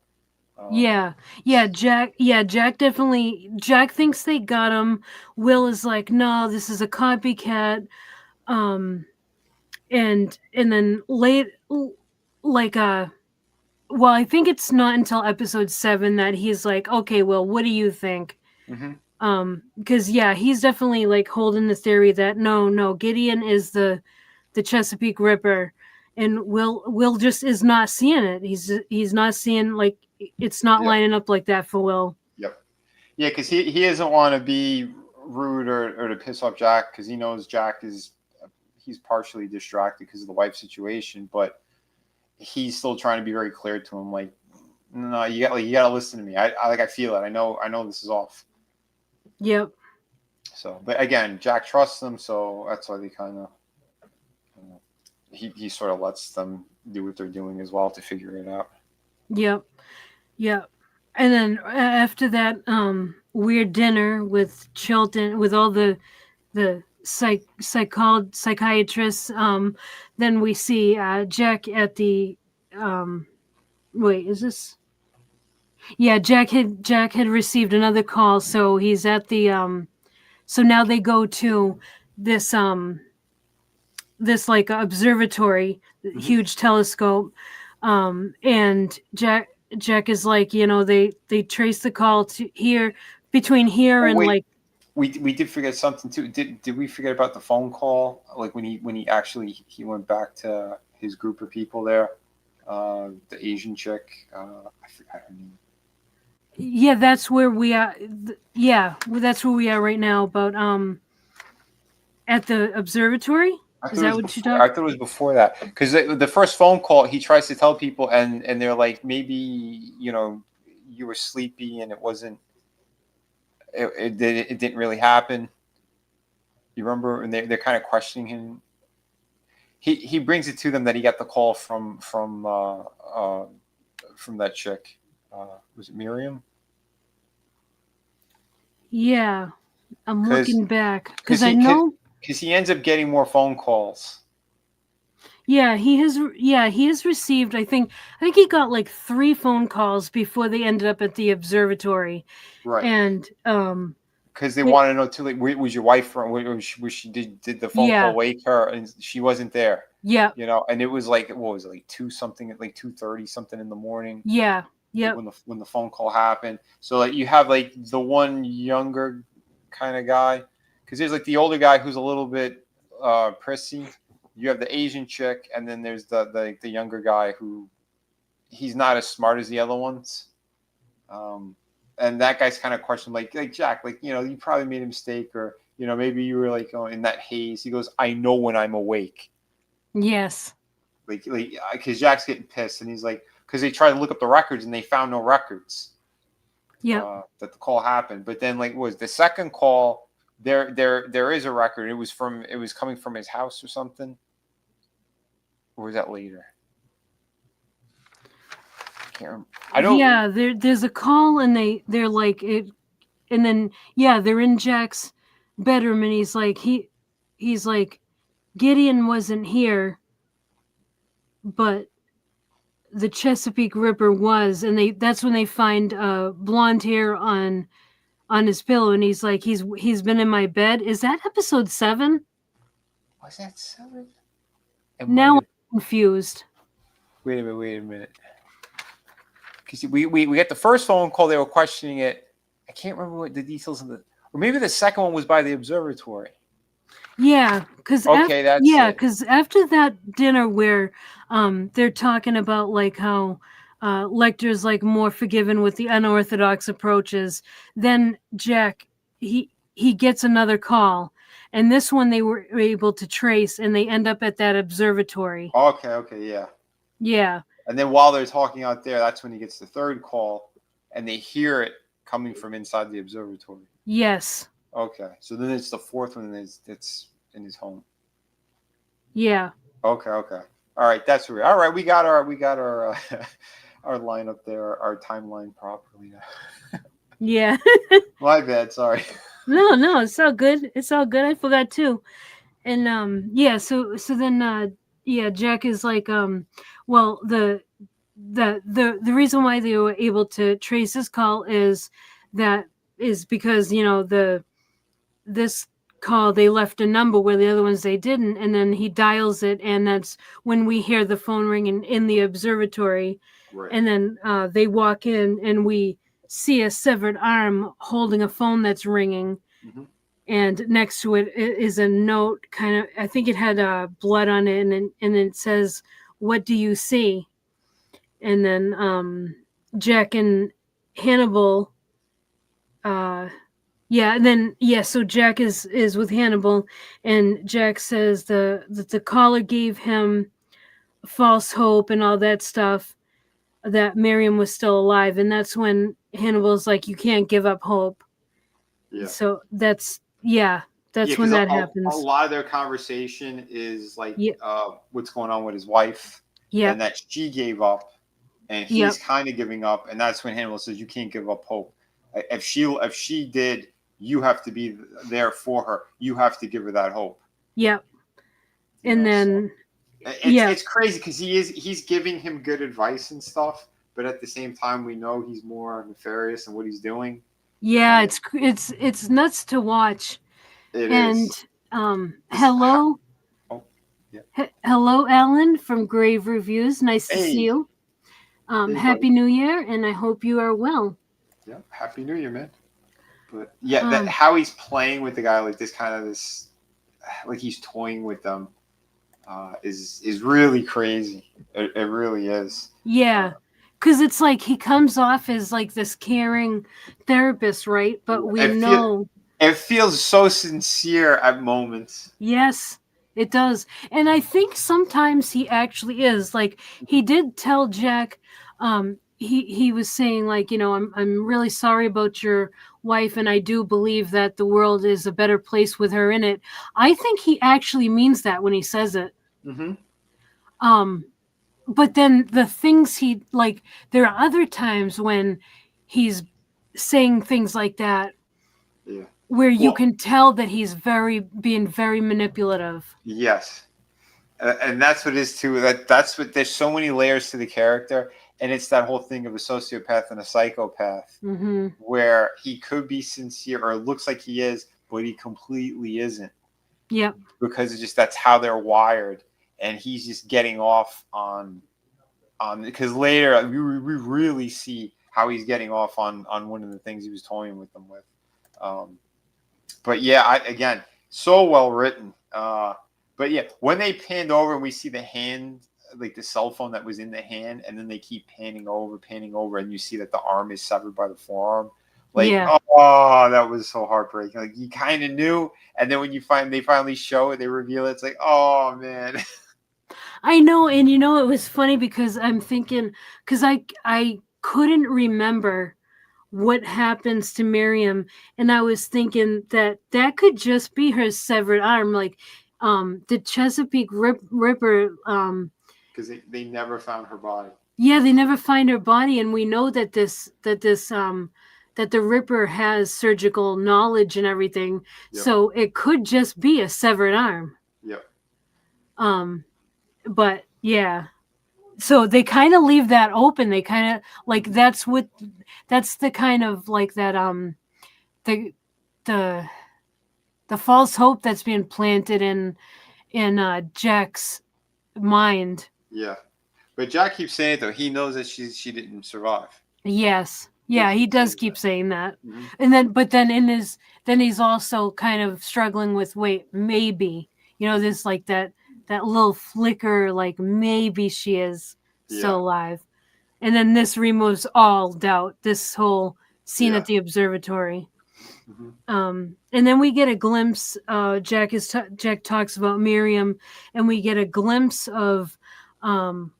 Um, yeah, yeah. Jack definitely. Jack thinks they got him. Will is like, no, this is a copycat. Um, and then late, like well, I think it's not until episode 7 that he's like, okay, well, what do you think? mm-hmm. Because yeah, he's definitely like holding the theory that no, Gideon is the Chesapeake Ripper, and Will just is not seeing it. He's not seeing, like, it's not Yep. lining up like that for Will. Yep. Yeah, because he doesn't want to be rude or to piss off Jack because he knows Jack is he's partially distracted because of the wife situation, but he's still trying to be very clear to him, like, no, you got to listen to me. I feel it. I know this is off. Yep. So, but again, Jack trusts them, so that's why they kind of he sort of lets them do what they're doing as well to figure it out. Yep. Yep. And then after that weird dinner with Chilton, with all the psychiatrists, then we see Jack at the um wait, is this, yeah, Jack had received another call, so he's at the so now they go to this this like observatory, Mm-hmm. huge telescope, and Jack is like, they trace the call to here, between here Oh and wait, like, we did forget something too. Did we forget about the phone call? Like when he actually he went back to his group of people there, the Asian chick. I forgot her name. yeah, that's where we are. Yeah, that's where we are right now. But at the observatory, I is thought it that was what you before. talk? I thought it was before that because the first phone call he tries to tell people and they're like maybe you were sleepy and it wasn't it didn't really happen. You remember? And they're kind of questioning him. He brings it to them that he got the call from that chick. Was it Miriam? Yeah, I'm Because looking back because because I he cause, know. cause he ends up getting more phone calls. Yeah, he has. Yeah, he has received. I think he got like 3 phone calls before they ended up at the observatory, Right. and Because they it, want to know too. Like, was your wife from? Was she did the phone call yeah, wake her? And she wasn't there. yeah, And it was like what was it like 2 something, like 2:30 something in the morning, yeah, like yep, when the phone call happened. So like you have like the one younger kind of guy, because there's like the older guy who's a little bit prissy. You have the Asian chick, and then there's the younger guy who he's not as smart as the other ones. And that guy's kind of questioned, like Jack, like you probably made a mistake, or maybe you were like in that haze. He goes, I know when I'm awake, yes, like because Jack's getting pissed, and he's like, because they tried to look up the records and they found no records yep, that the call happened. But then like was the second call there is a record. It was coming from his house or something, or was that later? I can't remember. I don't. yeah. There's a call, and they're like it, and then yeah, they're in Jack's bedroom, and he's like, Gideon wasn't here, but the Chesapeake Ripper was, and that's when they find blonde hair on his pillow, and he's like, he's been in my bed. Is that episode 7? Was that 7? It might Now have. I'm confused. Wait a minute. Wait a minute. Because we got the first phone call. They were questioning it. I can't remember what the details of or maybe the second one was by the observatory. Yeah, because Okay, that's yeah, it. because after that dinner where they're talking about like how Lecter's like more forgiving with the unorthodox approaches, then Jack he gets another call, and this one they were able to trace, and they end up at that observatory. Okay, okay, yeah. Yeah. And then while they're talking out there, that's when he gets the third call, and they hear it coming from inside the observatory. Yes. Okay, so then it's the fourth one, and it's in his home. Yeah. Okay, okay. All right, that's weird. All right, we got our our line up there, our timeline properly. Yeah. My bad. Sorry. No, no, it's all good. It's all good. I forgot too. And yeah, so then yeah, Jack is like well, the reason why they were able to trace this call that is because, you know, this call they left a number where the other ones they didn't, and then he dials it, and that's when we hear the phone ring in the observatory. Right. And then they walk in and we see a severed arm holding a phone that's ringing, Hmm. and next to it is a note, kind of, I think it had blood on it, and it says, "What do you see?" And then Jack and Hannibal, uh yeah, and then yeah, so Jack is with Hannibal, and Jack says the caller gave him false hope and all that stuff, that Miriam was still alive, and that's when Hannibal's like, "You can't give up hope." Yeah. So that's, yeah, Yeah, that's when because that a happens. lot of their conversation is like Yeah. what's going on with his wife, and Yep. that she gave up, and he's Yep. kind of giving up, and that's when Hannibal says, "You can't give up hope. If she did, you have to be there for her. You have to give her that hope." Yep. You And know, so then it's yeah. it's crazy because he's giving him good advice and stuff, but at the same time, we know he's more nefarious in what he's doing, Yeah, and it's nuts to watch. it And is. This, oh, yeah. hello Alan from Grave Reviews. Nice to see Hey, you. hey, buddy. Happy New Year, and I hope you are well. Yeah, Happy New Year, man. But yeah, that Um, how he's playing with the guy like this, kind of this, like he's toying with them, is really crazy. It really is. Uh, yeah, because it's like he comes off as like this caring therapist, right? But we it feel know, it feels so sincere at moments. yes, it does. And I think sometimes he actually is. Like, he did tell Jack, he was saying, like, you know, I'm really sorry about your wife, and I do believe that the world is a better place with her in it. I think he actually means that when he says it. Mm-hmm. Um but then the things he, like, there are other times when he's saying things like that Yeah. where you Well, can tell that he's very being very manipulative. yes. And that's what it is too. That's what there's so many layers to the character, and it's that whole thing of a sociopath and a psychopath, Mm-hmm. where he could be sincere or it looks like he is, but he completely isn't, Yep. because it's just that's how they're wired, and he's just getting off on because later we really see how he's getting off on one of the things he was toying with them with. Um, but yeah, again, so well written. But yeah, when they panned over and we see the hand, like the cell phone that was in the hand, and then they keep panning over, and you see that the arm is severed by the forearm. Like, Yeah. oh, that was so heartbreaking. Like you kind of knew, and then when they finally show it, they reveal it. It's like, oh man. I know, and you know, it was funny because I'm thinking, because I couldn't remember what happens to Miriam, and I was thinking that that could just be her severed arm. Like, the Chesapeake Ripper, Because they never found her body. yeah, they never find her body, and we know that the Ripper has surgical knowledge and everything, Yep. so it could just be a severed arm. Yep. Um, but yeah, so they kind of leave that open. They kind of like that's the kind of like that the the the false hope that's being planted in Jack's mind. Yeah. But Jack keeps saying it though. He knows that she didn't survive. Yes. Yeah, he does keep saying that. Hmm. And then but then in his then he's also kind of struggling with wait, maybe. You know, this like that little flicker like maybe she is Yeah. still alive. And then this removes all doubt. This whole scene Yeah. at the observatory. Hmm. And then we get a glimpse. Jack talks about Miriam, and we get a glimpse of, um,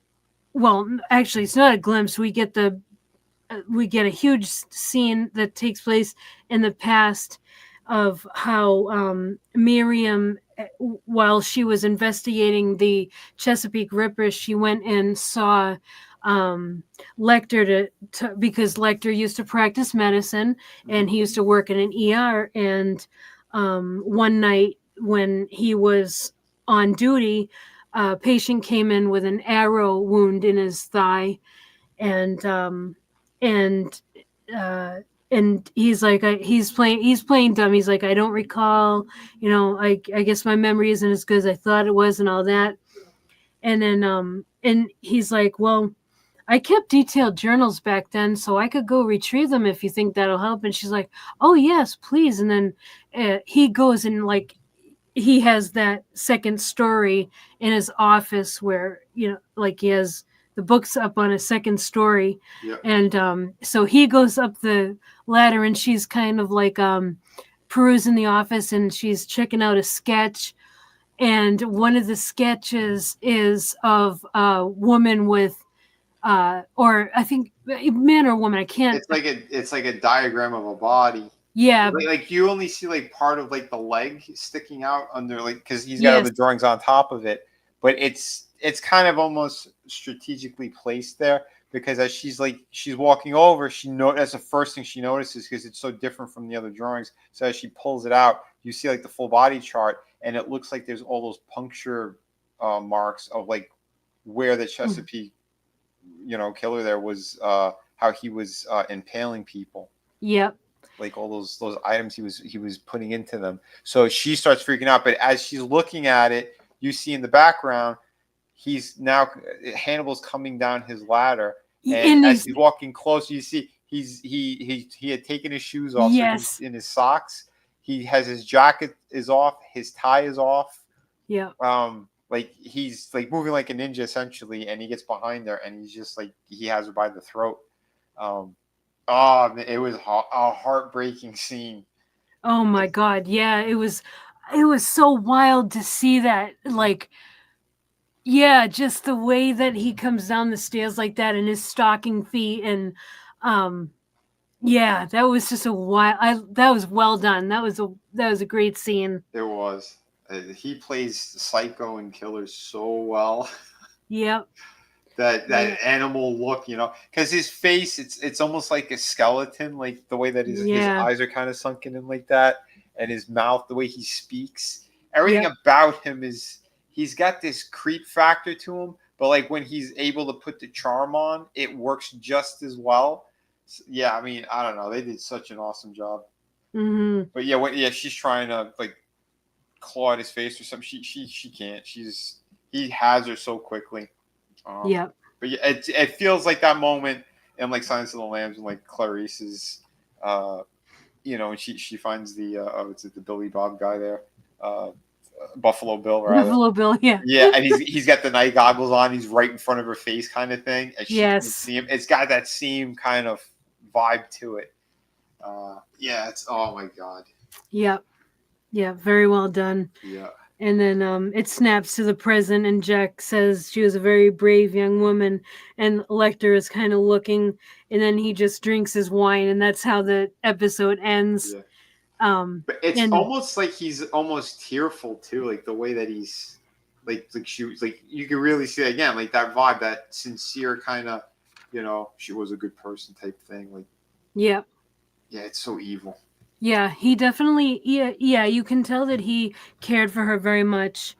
well, actually, it's not a glimpse. We get a huge scene that takes place in the past of how Miriam, while she was investigating the Chesapeake Ripper, she went and saw um, Lecter because Lecter used to practice medicine and he used to work in an ER. And one night when he was on duty, a patient came in with an arrow wound in his thigh, and and uh and he's like he's playing dumb. He's like, I don't recall, I guess my memory isn't as good as I thought it was and all that. And then and he's like, well, I kept detailed journals back then, so I could go retrieve them if you think that'll help. And she's like, oh yes, please. And then he goes and like he has that second story in his office where like he has the books up on a second story. Yeah. And so he goes up the ladder and she's kind of like perusing the office and she's checking out a sketch, and one of the sketches is of a woman with or I think man or woman, I can't. It's like a diagram of a body. Yeah. Like you only see like part of like the leg sticking out under, like, because he's got Yes. other drawings on top of it, but it's kind of almost strategically placed there, because as she's walking over, that's the first thing she notices, because it's so different from the other drawings. So as she pulls it out, you see like the full body chart, and it looks like there's all those puncture marks of like where the Chesapeake killer there was, how he was impaling people, Yep. like all those items he was putting into them. So she starts freaking out, but as she's looking at it, you see in the background he's now Hannibal's coming down his ladder, and And as he's he's walking close, you see he had taken his shoes off, so he's yes. in his socks. He has his jacket is off, his tie is off. Yeah. Like he's like moving like a ninja essentially, and he gets behind her, and he's just like he has her by the throat. um Oh, it was a heartbreaking scene. Oh my god, yeah, it was so wild to see that, like, yeah, just the way that he comes down the stairs like that in his stocking feet. And um yeah, that was just a wild that was well done. That was a great scene. It was. He plays Psycho and Killer so well. Yep. That Yeah. animal look, because his face, it's almost like a skeleton, like the way that his Yeah. eyes are kind of sunken in like that, and his mouth, the way he speaks, everything Yep. about him is he's got this creep factor to him, but like when he's able to put the charm on, it works just as well. So, yeah, I mean, I don't know, they did such an awesome job. Mhm. But yeah, she's trying to like claw at his face or something. She can't. He has her so quickly. Yep. But yeah, it feels like that moment in like Silence of the Lambs when like Clarice is, and she finds the it's the Billy Bob guy there, uh, Buffalo Bill rather. Buffalo Bill, yeah. Yeah, and he's got the night goggles on. He's right in front of her face, kind of thing, and she can't Yes. see him. It's got that same kind of vibe to it. Yeah, it's, oh my god. Yep. Yeah, very well done. Yeah. And then it snaps to the present, and Jack says she was a very brave young woman. And Lecter is kind of looking, and then he just drinks his wine, and that's how the episode ends. Yeah. But it's And almost like he's almost tearful too, like the way that he's like she was like, you can really see again like that vibe, that sincere kind of, she was a good person type thing. Like, yeah, yeah, it's so evil. yeah, he definitely, yeah, you can tell that he cared for her very much.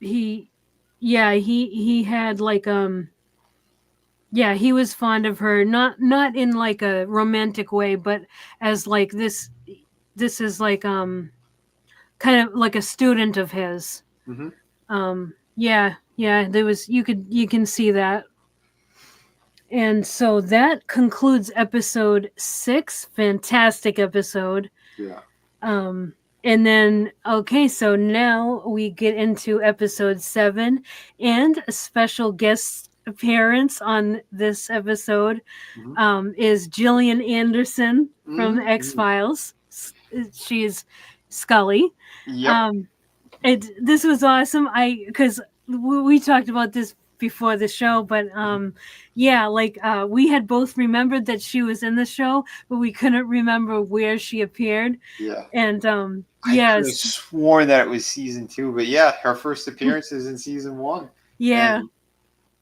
He, yeah, he had like yeah, he was fond of her, not in like a romantic way, but as like this is like kind of like a student of his. Mm-hmm. Yeah, there was you can see that. And so that concludes episode 6. Fantastic episode. Yeah. Um, and then, okay, so now we get into episode 7 and a special guest appearance on this episode Mm-hmm. is Gillian Anderson from X Mm-hmm. Files. She's Scully. Yep. Um, this was awesome. Because we talked about this before the show, but yeah, like we had both remembered that she was in the show, but we couldn't remember where she appeared. Yeah. And I could have yes, sworn that it was season 2, but yeah, her first appearance is in season 1, yeah, and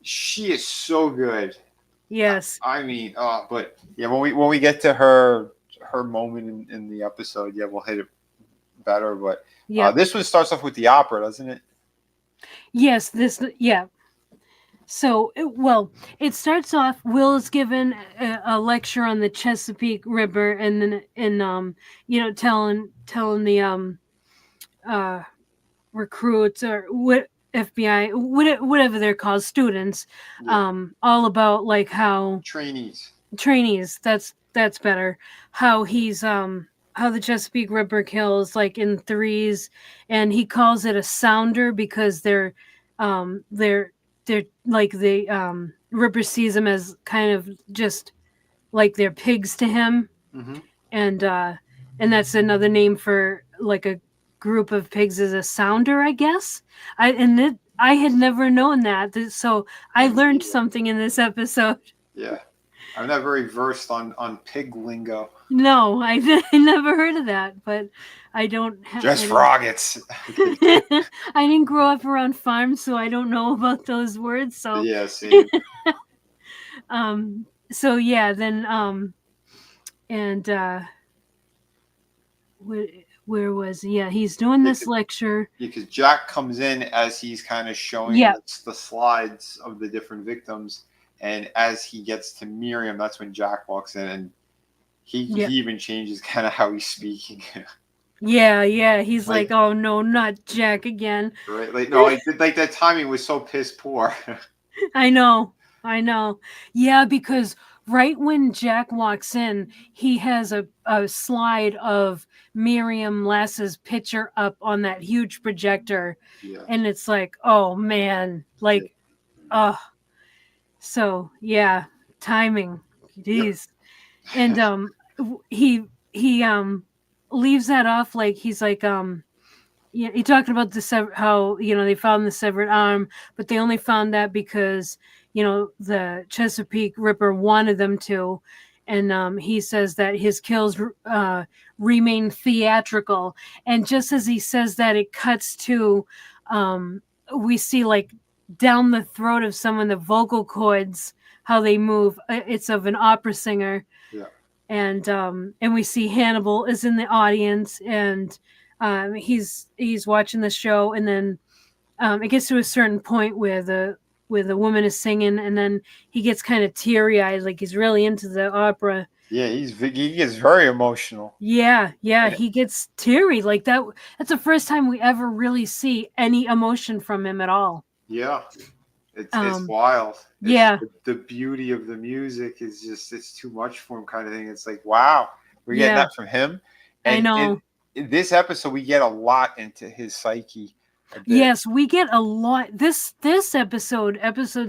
she is so good. yes, I mean, but yeah, when we get to her moment in the episode, yeah, we'll hit it better. But yep, this one starts off with the opera, doesn't it? yes. This, yeah. So, well, it starts off. Will is given a lecture on the Chesapeake River, and then telling the uh recruits or what FBI, whatever they're called, students, Yeah. all about like how Trainees. trainees. That's better. How the Chesapeake River kills like in threes, and he calls it a sounder because um they're they're like the Ripper sees them as kind of just like they're pigs to him, Mm-hmm. and that's another name for like a group of pigs is a sounder, I guess. I had never known that, so I learned something in this episode. Yeah, I'm not very versed on pig lingo. No, I never heard of that, but I don't. Just froggets. I didn't grow up around farms, so I don't know about those words. So, Yeah, same. so yeah, then and where was yeah? He's doing Yeah, this lecture. because Jack comes in as he's kind of showing Yeah, the slides of the different victims, and as he gets to Miriam, that's when Jack walks in, and he yeah. even changes kind of how he's speaking. Yeah. He's Like, like, oh no, not Jack again. right? Like, no, like that timing was so piss poor. I know. Yeah, because right when Jack walks in, he has a slide of Miriam Lass's picture up on that huge projector. Yeah. And it's like, oh man, Yeah. like, so yeah, timing. Yep. Jeez. And he leaves that off like he's like yeah, he talked about how they found the severed arm, but they only found that because the Chesapeake Ripper wanted them to, and he says that his kills remain theatrical. And just as he says that, it cuts to we see like down the throat of someone the vocal cords how they move. It's of an opera singer, Yeah. and we see Hannibal is in the audience, and he's watching the show, and then it gets to a certain point where the woman is singing, and then he gets kind of teary eyed, like he's really into the opera. Yeah, he gets very emotional. Yeah, And he gets teary like that. That's the first time we ever really see any emotion from him at all. yeah, it's wild. It's Yeah, the beauty of the music is just it's too much for him, kind of thing. It's like, wow, we're getting yeah, that from him. I And know. in this episode, we get a lot into his psyche a bit. Yes, we get a lot. This episode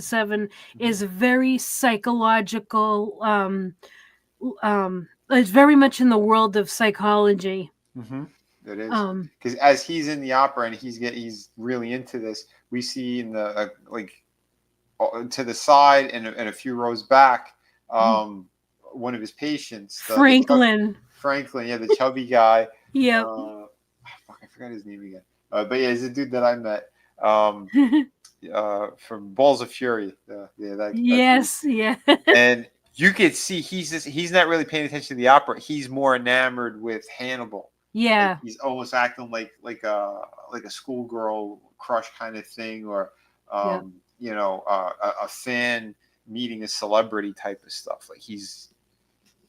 7, is very psychological. It's very much in the world of psychology. Mm-hmm. It is Um, because as he's in the opera and he's really into this, we see in the to the side and a few rows back, one of his patients, Franklin. Franklin, yeah, the chubby guy. Yep. Fuck, I forgot his name again. But yeah, he's a dude that I met from Balls of Fury. Yeah, that Yes. Yeah. and you could see he's not really paying attention to the opera. He's more enamored with Hannibal. Like Yeah. he's almost acting like a schoolgirl crush kind of thing, or Yep. a fan meeting a celebrity type of stuff. Like he's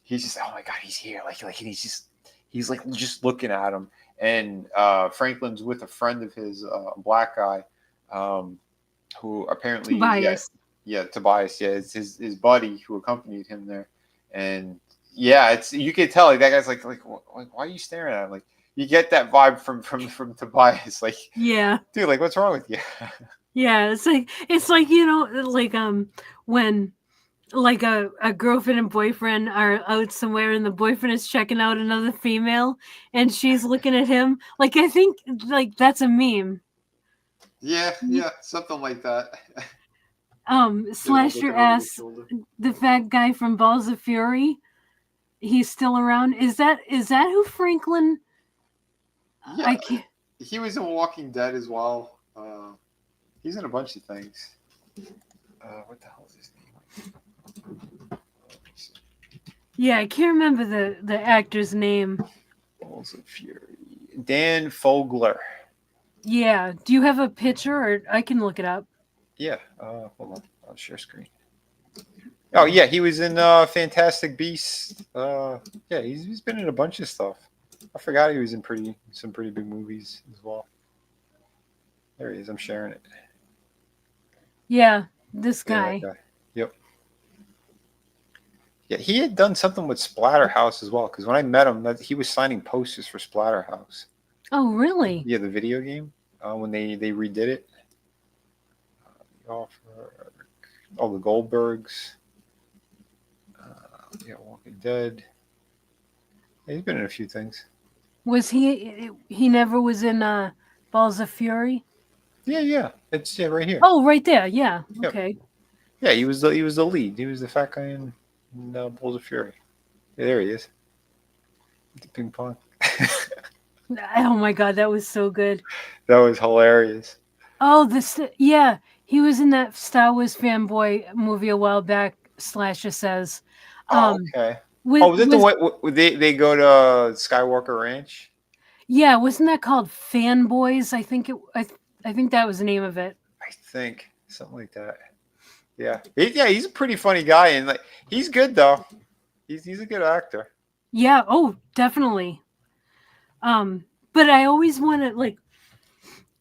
just, oh my god, he's here. Like and he's like just looking at him. And Franklin's with a friend of his, a black guy, who apparently Tobias. yeah, Tobias. Yeah, it's his buddy who accompanied him there, and yeah, it's you could tell like that guy's like why are you staring at him? Like you get that vibe from Tobias. Like, Yeah. dude, like what's wrong with you? Yeah, it's like like when like a girlfriend and boyfriend are out somewhere and the boyfriend is checking out another female and she's looking at him. Like I think like that's a meme. Yeah, Y- yeah, something like that. They're both Slash your looking over the ass, shoulder. the fat guy from Balls of Fury. He's still around. Is that who Franklin? Yeah, I can't. he was in Walking Dead as well. He's in a bunch of things. What the hell is his name? Yeah, I can't remember the actor's name. Balls of Fury. Dan Fogler. Yeah. Do you have a picture, or I can look it up? Yeah. Hold on. I'll share screen. Oh yeah, he was in Fantastic Beasts. Yeah, he's been in a bunch of stuff. I forgot he was in some pretty big movies as well. There he is. I'm sharing it. Yeah, this Yeah, that guy. guy. Yep. Yeah, he had done something with Splatterhouse as well. Because when I met him, he was signing posters for Splatterhouse. Oh, really? Yeah, the video game. When they redid it. All the Goldbergs. Yeah, Walking Dead. Yeah, he's been in a few things. Was he? He never was in Balls of Fury. Yeah, yeah. It's right here. Oh, right there. Yeah. Yep. Okay. Yeah, he was the lead. He was the fat guy in Bulls of Fury. Yeah, there he is. The ping pong. Oh my god, that was so good. That was hilarious. Oh, this. Yeah, he was in that Star Wars fanboy movie a while back. Slasher says, Oh, um, okay. with Oh, was it the was one they go to Skywalker Ranch? yeah, wasn't that called Fanboys? I think that was the name of it. I think something like that. Yeah, he's a pretty funny guy, and like he's good though. He's a good actor. Yeah. Oh, definitely. But I always want to like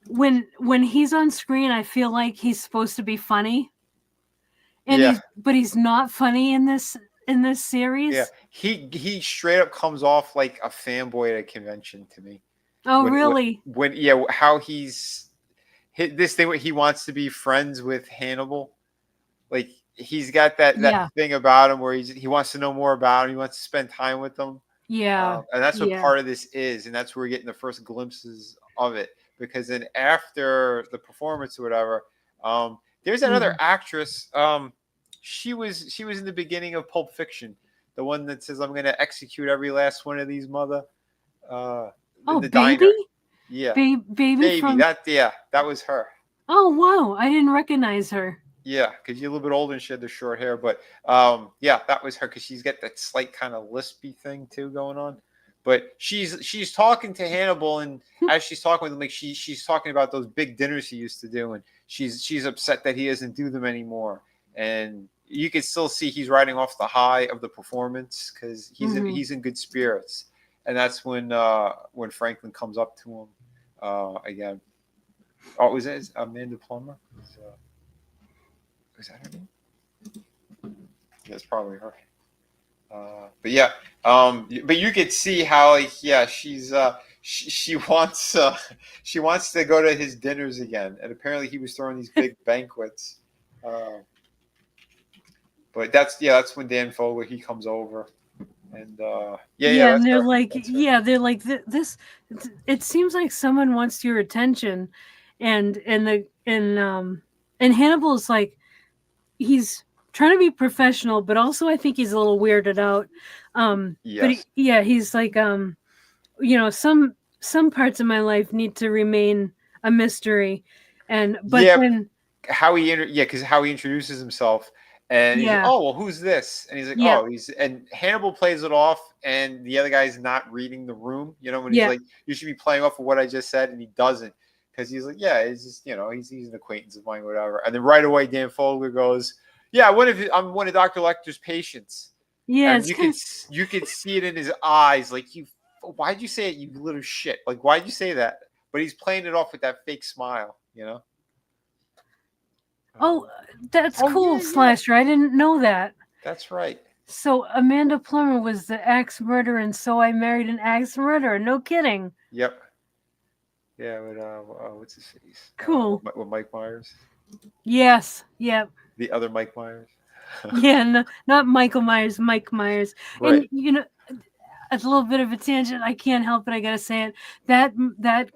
when he's on screen, I feel like he's supposed to be funny, and Yeah, he's not funny in this yeah. series. He straight up comes off like a fanboy at a convention to me. Oh, really? When yeah, how he's hit this thing where he wants to be friends with Hannibal. Like he's got that Yeah. thing about him where he wants to know more about him. He wants to spend time with them, Yeah. and that's what Yeah. part of this is, and that's where we're getting the first glimpses of it. Because then after the performance or whatever, there's that other Mhm. actress. She was in the beginning of Pulp Fiction, the one that says, "I'm going to execute every last one of these mother." In Oh, the diner. baby, Yeah, baby baby. from. That was her. Oh, wow! I didn't recognize her. Yeah, because you're a little bit older and she had the short hair, but yeah, that was her because she's got that slight kind of lispy thing too going on. But she's talking to Hannibal, and as she's talking with him, like she's talking about those big dinners he used to do, and she's upset that he doesn't do them anymore, and you can still see he's riding off the high of the performance because Hmm. he's in good spirits, and that's when Franklin comes up to him again. Oh, was that Amanda Plummer? Was that her name? That's probably her. But yeah, but you could see how like yeah, she wants she wants to go to his dinners again, and apparently he was throwing these big banquets. Uh, but that's when Dan Fogler he comes over, and yeah, Yeah, and that's they're her. like, That's her. yeah, they're like this. It seems like someone wants your attention, and Hannibal's like he's trying to be professional, but also I think he's a little weirded out. But Yes. yeah, he's like some parts of my life need to remain a mystery, but Yeah, then because how he introduces himself, and he's like, yeah, oh well, who's this? And he's like, yeah, oh, he's and Hannibal plays it off, and the other guy's not reading the room. You know, when he's yeah, like, you should be playing off of what I just said, and he doesn't because he's like, yeah, it's just he's an acquaintance of mine, whatever. And then right away, Dan Fogler goes, yeah, I'm one of Dr. Lecter's patients, yeah. and It's kind of you could see it in his eyes, like why'd you say it, you little shit? Like why'd you say that? But he's playing it off with that fake smile, you know. Oh, that's Oh cool, yeah, yeah, Slasher. I didn't know that. that's right. So Amanda Plummer was the axe murderer, and so I married an axe murderer. No kidding. Yep. Yeah, with what's his face? Cool. With Mike Myers, Yes. Yep. the other Mike Myers. Yeah. No, not Michael Myers. Mike Myers. And Right. it's a little bit of a tangent. I can't help it. I gotta say it. That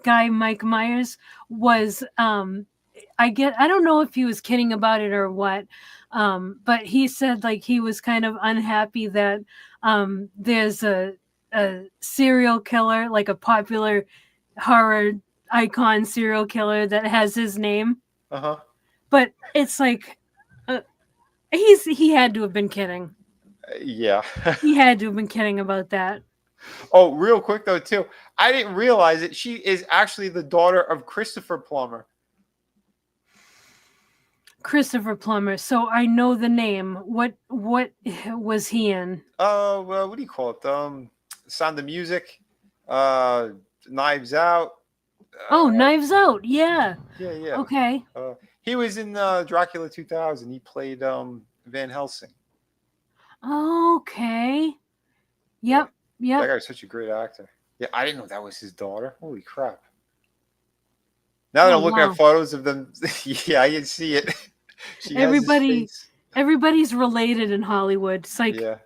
guy Mike Myers was I don't know if he was kidding about it or what, but he said like he was kind of unhappy that there's a serial killer, like a popular horror icon serial killer that has his name, Uh huh. but it's like uh, he had to have been kidding. Yeah. He had to have been kidding about that. Oh, real quick though, too. I didn't realize that she is actually the daughter of Christopher Plummer. Christopher Plummer. So I know the name. What was he in? Well, what do you call it? Sound of Music, uh, Knives Out. Oh, Uh, Knives Out. Yeah. yeah, yeah. Okay. He was in Dracula 2000. He played Van Helsing. Okay. Yeah, Yep. that Yep. guy's such a great actor. Yeah, I didn't know that was his daughter. Holy crap! Now that Oh I'm looking at wow. photos of them, yeah, I can see it. She has his Everybody face. everybody's related in Hollywood. Yeah,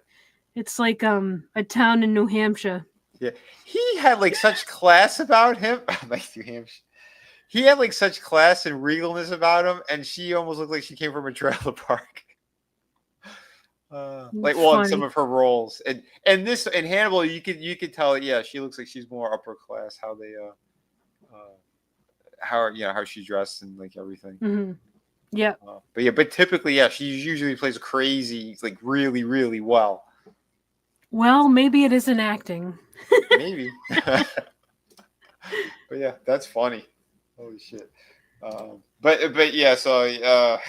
It's like a town in New Hampshire. yeah. He had like such class about him. Like New Hampshire. He had like such class and regalness about him, and she almost looked like she came from a trailer park. Like well, in some Funny. of her roles, and this and Hannibal, you could tell, yeah, she looks like she's more upper class. How they how how she's dressed and like everything. Hmm. Yep. But yeah, but typically, yeah, she usually plays crazy, like really, really well. Well, maybe it isn't acting. Maybe. But yeah, that's funny. Holy shit. But yeah, so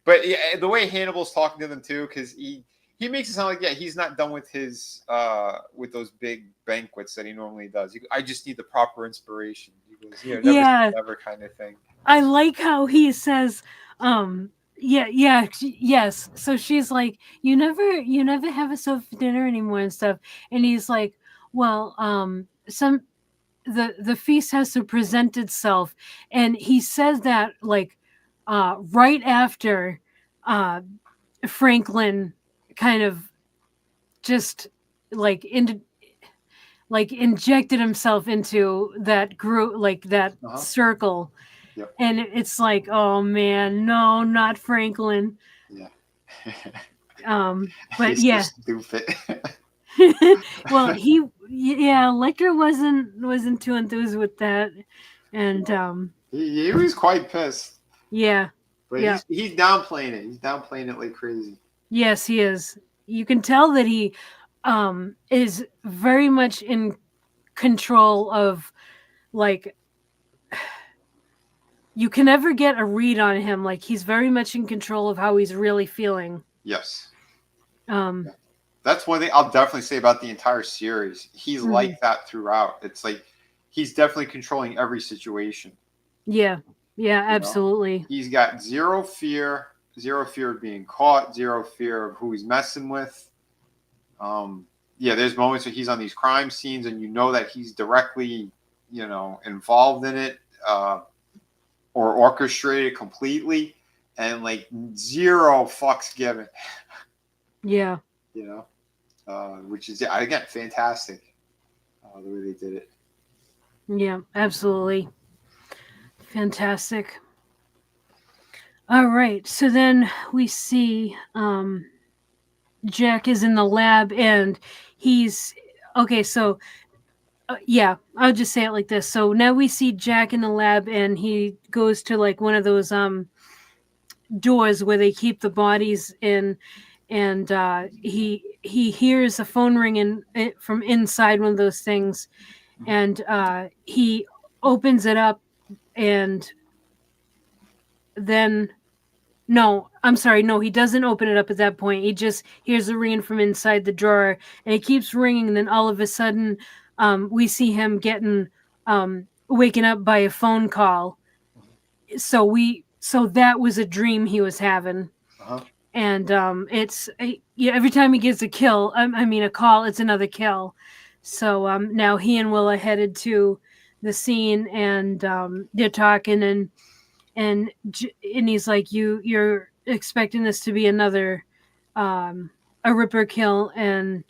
but yeah, the way Hannibal's talking to them too, because he makes it sound like, yeah, he's not done with his with those big banquets that he normally does. I just need the proper inspiration. He goes, never say Yeah. never kind of thing. I like how he says, yes. So she's like, you never have us over for dinner anymore and stuff. And he's like, well, the feast has to present itself. And he says that like right after uh Franklin kind of just like into like injected himself into that group, like that Uh-huh. circle. Yep. And it's like, oh man, no, not Franklin. Yeah. But He's so yeah. stupid. Well, Lecter wasn't too enthused with that. And he was quite pissed, yeah. but Yeah. he's downplaying it. He's downplaying it like crazy. Yes, he is. You can tell that he is very much in control of, like, you can never get a read on him. Like, he's very much in control of how he's really feeling. Yes. Um That's one thing I'll definitely say about the entire series. He's like that throughout. It's like he's definitely controlling every situation. yeah. Yeah, You know? absolutely. He's got zero fear of being caught, zero fear of who he's messing with. Yeah, there's moments where he's on these crime scenes and you know that he's directly, involved in it, or orchestrated completely, and like zero fucks given. Yeah. Which is, again, fantastic, the way they did it. Yeah, absolutely. Fantastic. All right. So then we see Jack is in the lab and he's okay. So, yeah, I'll just say it like this. So now we see Jack in the lab and he goes to like one of those doors where they keep the bodies in, and he hears a phone ringing from inside one of those things, and he opens it up, and then no, I'm sorry, no, he doesn't open it up at that point. He just hears the ringing from inside the drawer, and it keeps ringing, and then all of a sudden we see him getting waken up by a phone call. So so that was a dream he was having. Uh-huh. And yeah, every time he gets a kill, I mean a call, it's another kill. So now he and Will are headed to the scene, and they're talking, and he's like, you're expecting this to be another um, a Ripper kill, and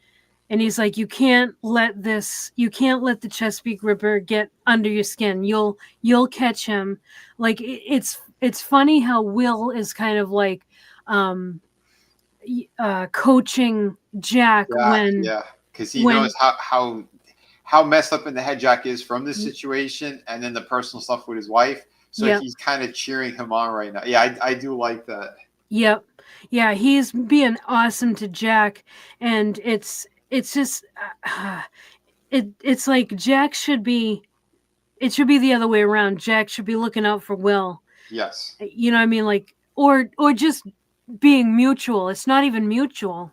he's like, you can't let the Chesapeake Ripper get under your skin. You'll catch him. Like it's funny how Will is kind of like um coaching Jack Jack, yeah, because he knows when how messed up in the head Jack is from this situation, and then the personal stuff with his wife. So yep, he's kind of cheering him on right now. Yeah, I do like that. yep, yeah, he's being awesome to Jack, and it's just it's like Jack should be, it should be the other way around. Jack should be looking out for Will. Yes. You know what I mean? Like, or just being mutual. It's not even mutual.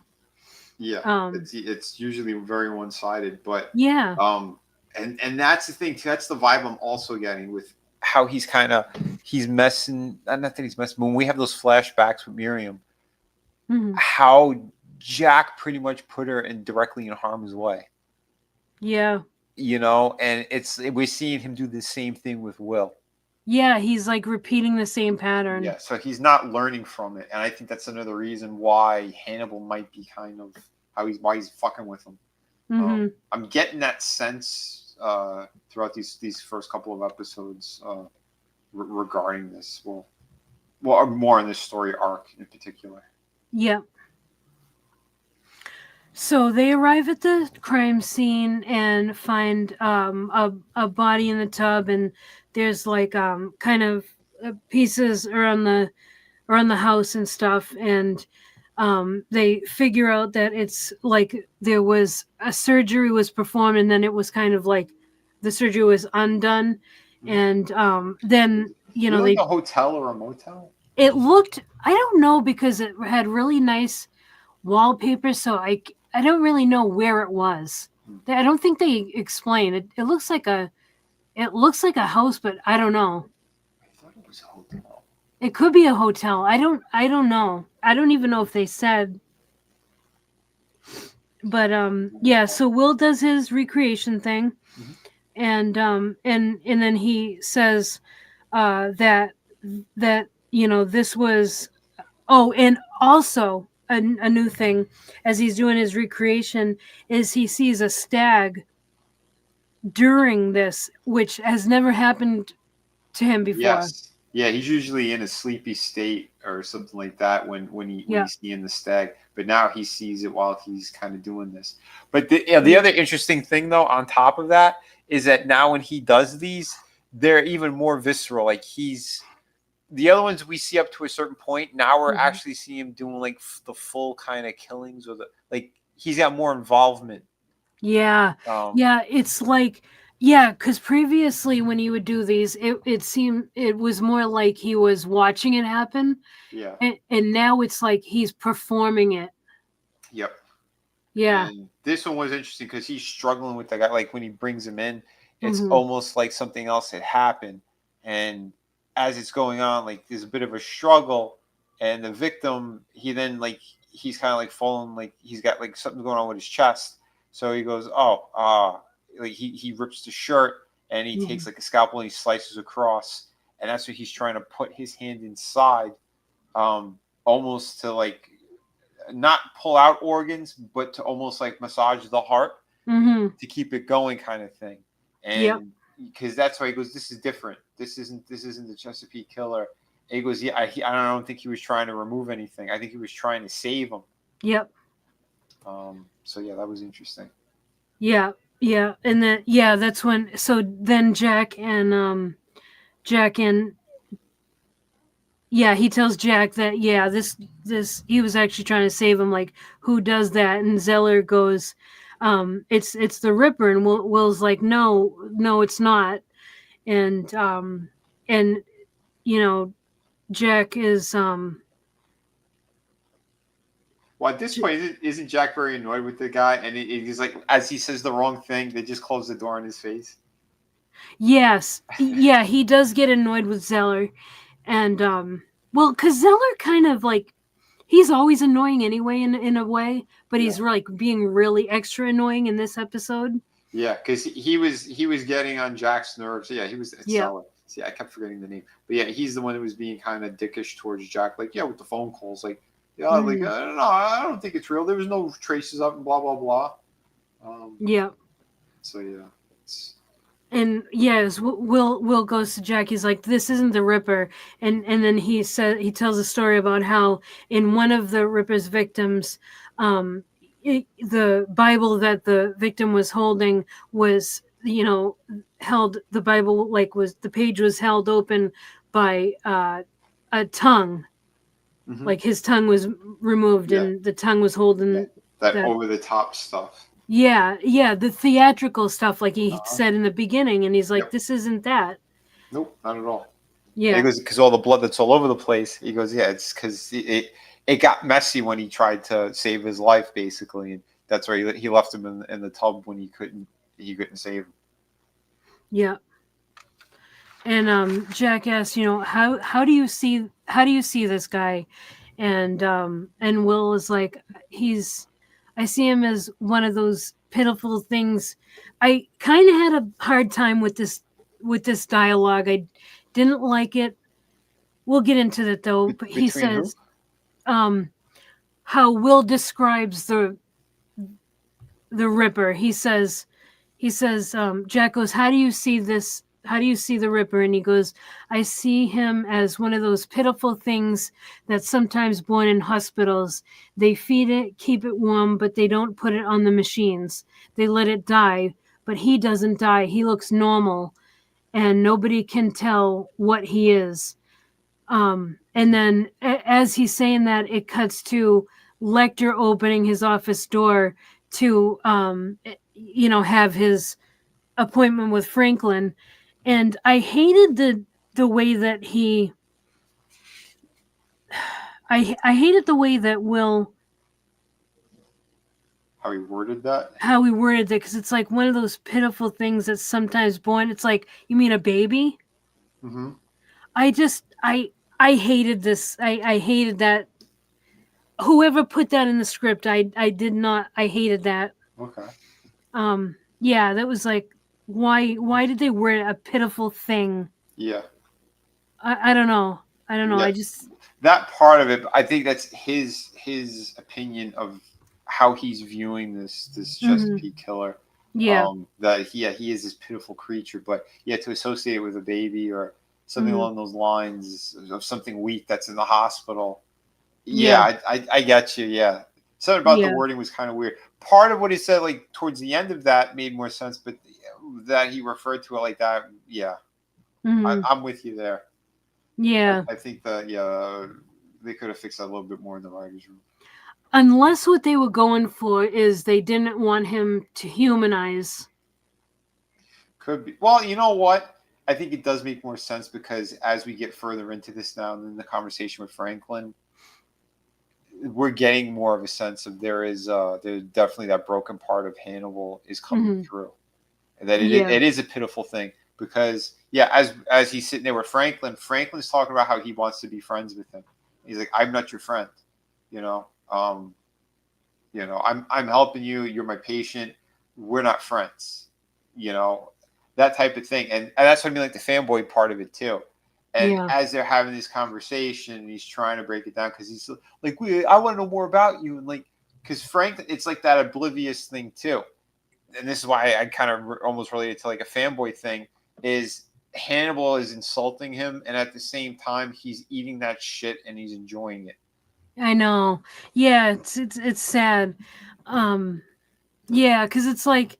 Yeah, Um, it's usually very one sided, but yeah. um, and that's the thing too. That's the vibe I'm also getting with how he's messing. Not that he's messing. But when we have those flashbacks with Miriam, Hmm. how Jack pretty much put her in directly in harm's way. Yeah. And we're seeing him do the same thing with Will. Yeah, he's like repeating the same pattern. Yeah, so he's not learning from it, and I think that's another reason why Hannibal might be kind of why he's fucking with him. Hmm. I'm getting that sense throughout these first couple of episodes regarding this. Well, more in this story arc in particular. Yeah. So they arrive at the crime scene and find a body in the tub, and there's like kind of pieces around the house and stuff, and they figure out that it's like there was a surgery was performed, and then it was kind of like the surgery was undone, Mhm. and then Is it like a hotel or a motel? it looked, I don't know, because it had really nice wallpaper, so I don't really know where it was. Hmm. I don't think they explain it. It looks like a house, but I don't know. I thought it was a hotel. It could be a hotel. I don't know. I don't even know if they said. But yeah, so Will does his recreation thing, Mhm. and then he says that this was, oh, and also a new thing as he's doing his recreation is he sees a stag during this, which has never happened to him before. Yes. Yeah, he's usually in a sleepy state or something like that when Yeah. he's seeing the stag. But now he sees it while he's kind of doing this. But the other interesting thing though, on top of that, is that now when he does these, they're even more visceral. Like the other ones we see up to a certain point. Now we're Mhm. actually seeing him doing like the full kind of killings, or the like. He's got more involvement. Yeah. Um, Yeah, it's like, yeah, cuz previously when he would do these, it seemed it was more like he was watching it happen, yeah. and now it's like he's performing it. Yep. Yeah. And this one was interesting because he's struggling with the guy. Like when he brings him in, it's Mhm. almost like something else had happened. And as it's going on, like there's a bit of a struggle. And the victim, he then like he's kind of like falling, like he's got like something going on with his chest. So he goes, oh, like he rips the shirt and he takes Mhm. like a scalpel and he slices across. And that's what he's trying to put his hand inside, almost to like not pull out organs, but to almost like massage the heart Mhm. to keep it going, kind of thing. Yep. And because that's why he goes, "This is different. This isn't the Chesapeake Killer." And he goes, "Yeah, I don't think he was trying to remove anything. I think he was trying to save him." Yep. So yeah, that was interesting. Yeah. Yeah. And then yeah, that's when, so then Jack and yeah, he tells Jack that yeah, this he was actually trying to save him. Like, who does that? And Zeller goes, it's the Ripper, and Will's like, no, no, it's not. And and you know, Jack is Well, at this point, isn't Jack very annoyed with the guy? And he's like, as he says the wrong thing, they just close the door in his face. yes, yeah, he does get annoyed with Zeller, And well, because Zeller kind of like he's always annoying anyway in a way, but Yeah. he's like being really extra annoying in this episode. Yeah, because he was getting on Jack's nerves. Yeah, he was at Yep. Seller. See, I kept forgetting the name, but yeah, he's the one who was being kind of dickish towards Jack. Like, yeah, with the phone calls, like, yeah, like Mm, I don't know, I don't think it's real. There was no traces of it, blah blah blah. Um, yep. so yeah, it's, And yes, Will goes to Jack. He's like, "This isn't the Ripper," and then he tells a story about how in one of the Ripper's victims, the Bible that the victim was holding was held the Bible like was the page was held open by a tongue, mm-hmm. like his tongue was removed Yeah, and the tongue was yeah, holding that that. over the top stuff. Yeah, the theatrical stuff, like he Uh-huh. said in the beginning, and he's like, Yep. "This isn't that." Nope, not at all. It Yeah, goes because all the blood that's all over the place. He goes, yeah, it's because it got messy when he tried to save his life, basically, and that's why he left him in the tub when he couldn't save him. yeah. And Jack asks, how do you see this guy? And Will is like, I see him as one of those pitiful things. I kind of had a hard time with this dialogue. I didn't like it. We'll get into that though. But he Between who? says, um, how Will describes the Ripper. He says, Jack goes, how do you see this? How do you see the Ripper? And he goes, I see him as one of those pitiful things that's sometimes born in hospitals. They feed it, keep it warm, but they don't put it on the machines. They let it die, but he doesn't die. He looks normal, and nobody can tell what he is. And then as he's saying that, it cuts to Lecter opening his office door to have his appointment with Franklin. And I hated the way that I hated the way that Will How he worded that? how he worded it, because it's like one of those pitiful things that's sometimes born. It's like, you mean a baby? Mm-hmm. I just I hated this. I hated that. Whoever put that in the script, I did not. I hated that. Okay. Yeah, that was like, why did they wear a pitiful thing? Yeah. I don't know. I don't know. Yeah. I just That part of it, I think that's his opinion of how he's viewing this mhm. Chesapeake killer. Yeah. That he is this pitiful creature, but yeah, to associate it with a baby or something Mhm. along those lines of something weak that's in the hospital. Yeah. Yeah, I get you. Yeah, something about the Yeah. wording was kind of weird. Part of what he said, like towards the end of that, made more sense, but that he referred to it like that, yeah, Mhm. I'm with you there. Yeah. I think that yeah, they could have fixed that a little bit more in the writers' room. Unless what they were going for is they didn't want him to humanize. Could be. Well, you know what? I think it does make more sense because as we get further into this now, and in the conversation with Franklin, we're getting more of a sense of there's definitely that broken part of Hannibal is coming Mhm. through, and that Yeah. it is a pitiful thing because yeah, as he's sitting there with Franklin, Franklin's talking about how he wants to be friends with him. He's like, I'm not your friend, you know. I'm helping you. You're my patient. We're not friends, you know, that type of thing. And that's what I mean, like the fanboy part of it too. And Yeah. as they're having this conversation, he's trying to break it down because he's like, I want to know more about you. And like, because Frank, it's like that oblivious thing too. And this is why I kind of almost related to like a fanboy thing is Hannibal is insulting him. And at the same time, he's eating that shit and he's enjoying it. I know. Yeah, it's sad. Um yeah, cuz it's like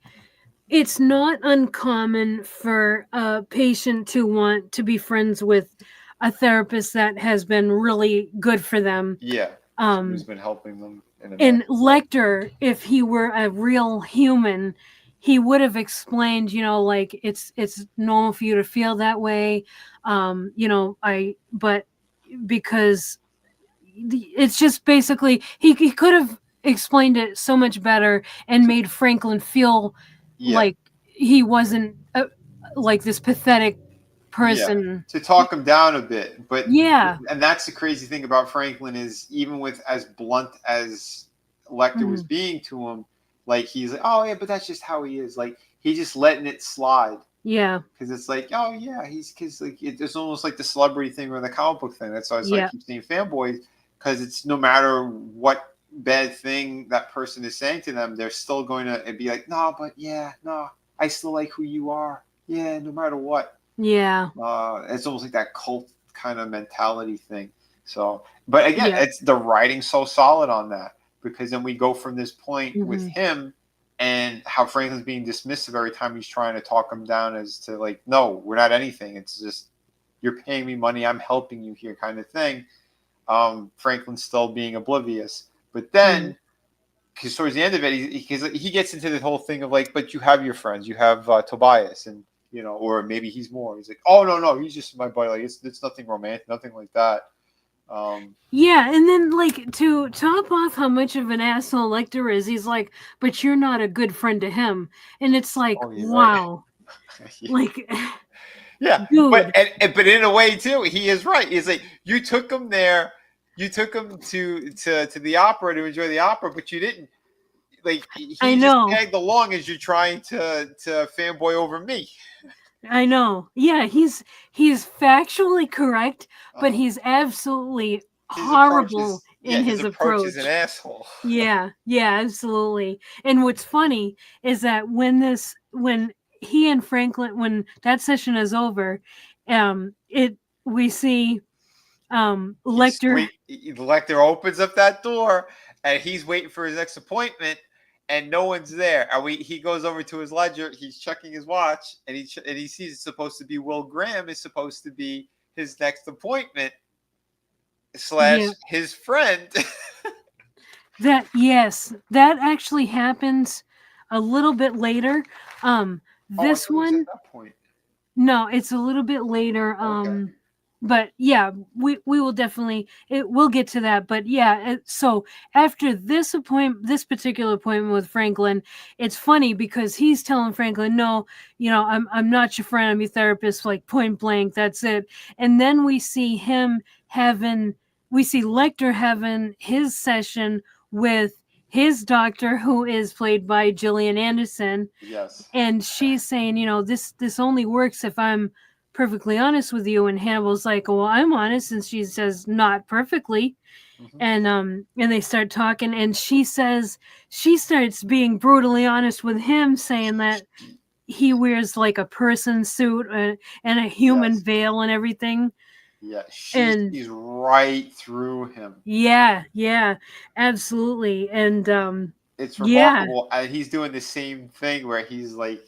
it's not uncommon for a patient to want to be friends with a therapist that has been really good for them. Yeah. Somebody's Um been helping them in a and massive way. Lecter, if he were a real human, he would have explained, like it's normal for you to feel that way. I but because it's just basically he could have explained it so much better and made Franklin feel Yeah. like he wasn't like this pathetic Yeah, person. to talk him down a bit. But Yeah. and that's the crazy thing about Franklin is even with as blunt as Lecter was Mhm. being to him, like he's like, oh yeah, but that's just how he is. Like he's just letting it slide Yeah. because it's like, oh yeah, he's because like it's almost like the celebrity thing or the comic book thing. That's why I Yeah. keep saying fanboys because it's no matter what bad thing that person is saying to them, they're still going to be like, no, but yeah, no, I still like who you are. Yeah, no matter what. Yeah. It's almost like that cult kind of mentality thing. So, but again, Yeah. it's the writing so solid on that because then we go from this point with Mhm. him and how Franklin's being dismissive every time he's trying to talk him down as to like, no, we're not anything. It's just you're paying me money, I'm helping you here, kind of thing. Franklin's still being oblivious, but Mhm. then because towards the end of it, he gets into the whole thing of like, but you have your friends, you have Tobias, and or maybe he's more. He's like, oh no, he's just my buddy. Like it's nothing romantic, nothing like that. Um, Yeah, and then like to top off how much of an asshole Lecter is, he's like, "But you're not a good friend to him," and it's like, oh yeah, right. wow, Yeah, like, yeah, but dude, but in a way too, he is right. He's like, you took him there, you took him to the opera to enjoy the opera, but you didn't. Like I he just know. tagged along as you're trying to fanboy over me. I know. Yeah, he's factually correct, but Uh-huh. he's absolutely His approach horrible is in his his approach is an approach. asshole. Yeah, yeah, absolutely. And what's funny is that when he and Franklin when that session is over, it we see He's Lecter. wait. The Lecter opens up that door, and he's waiting for his next appointment, and no one's there. And he goes over to his ledger. He's checking his watch, and he sees it's supposed to be Will Graham is supposed to be his next appointment Yeah, slash his friend. that yes, that actually happens a little bit later. Oh, I This thought it was at one, that point. no, it's a little bit later. Okay. But yeah, we will definitely we'll get to that. But yeah, so after this particular appointment with Franklin, it's funny because he's telling Franklin, "No, I'm not your friend. I'm your therapist." Like point blank, that's it. And then we see Lecter having his session with his doctor, who is played by Gillian Anderson, Yes. and she's saying, this only works if I'm perfectly honest with you. And Hannibal's like, well, I'm honest, and she says, not perfectly. Mm-hmm. And they start talking, and she starts being brutally honest with him, saying that he wears like a person suit and a human Yes. veil and everything. Yeah. She And sees right through him. yeah, yeah, absolutely. And It's yeah, remarkable. And he's doing the same thing where he's like,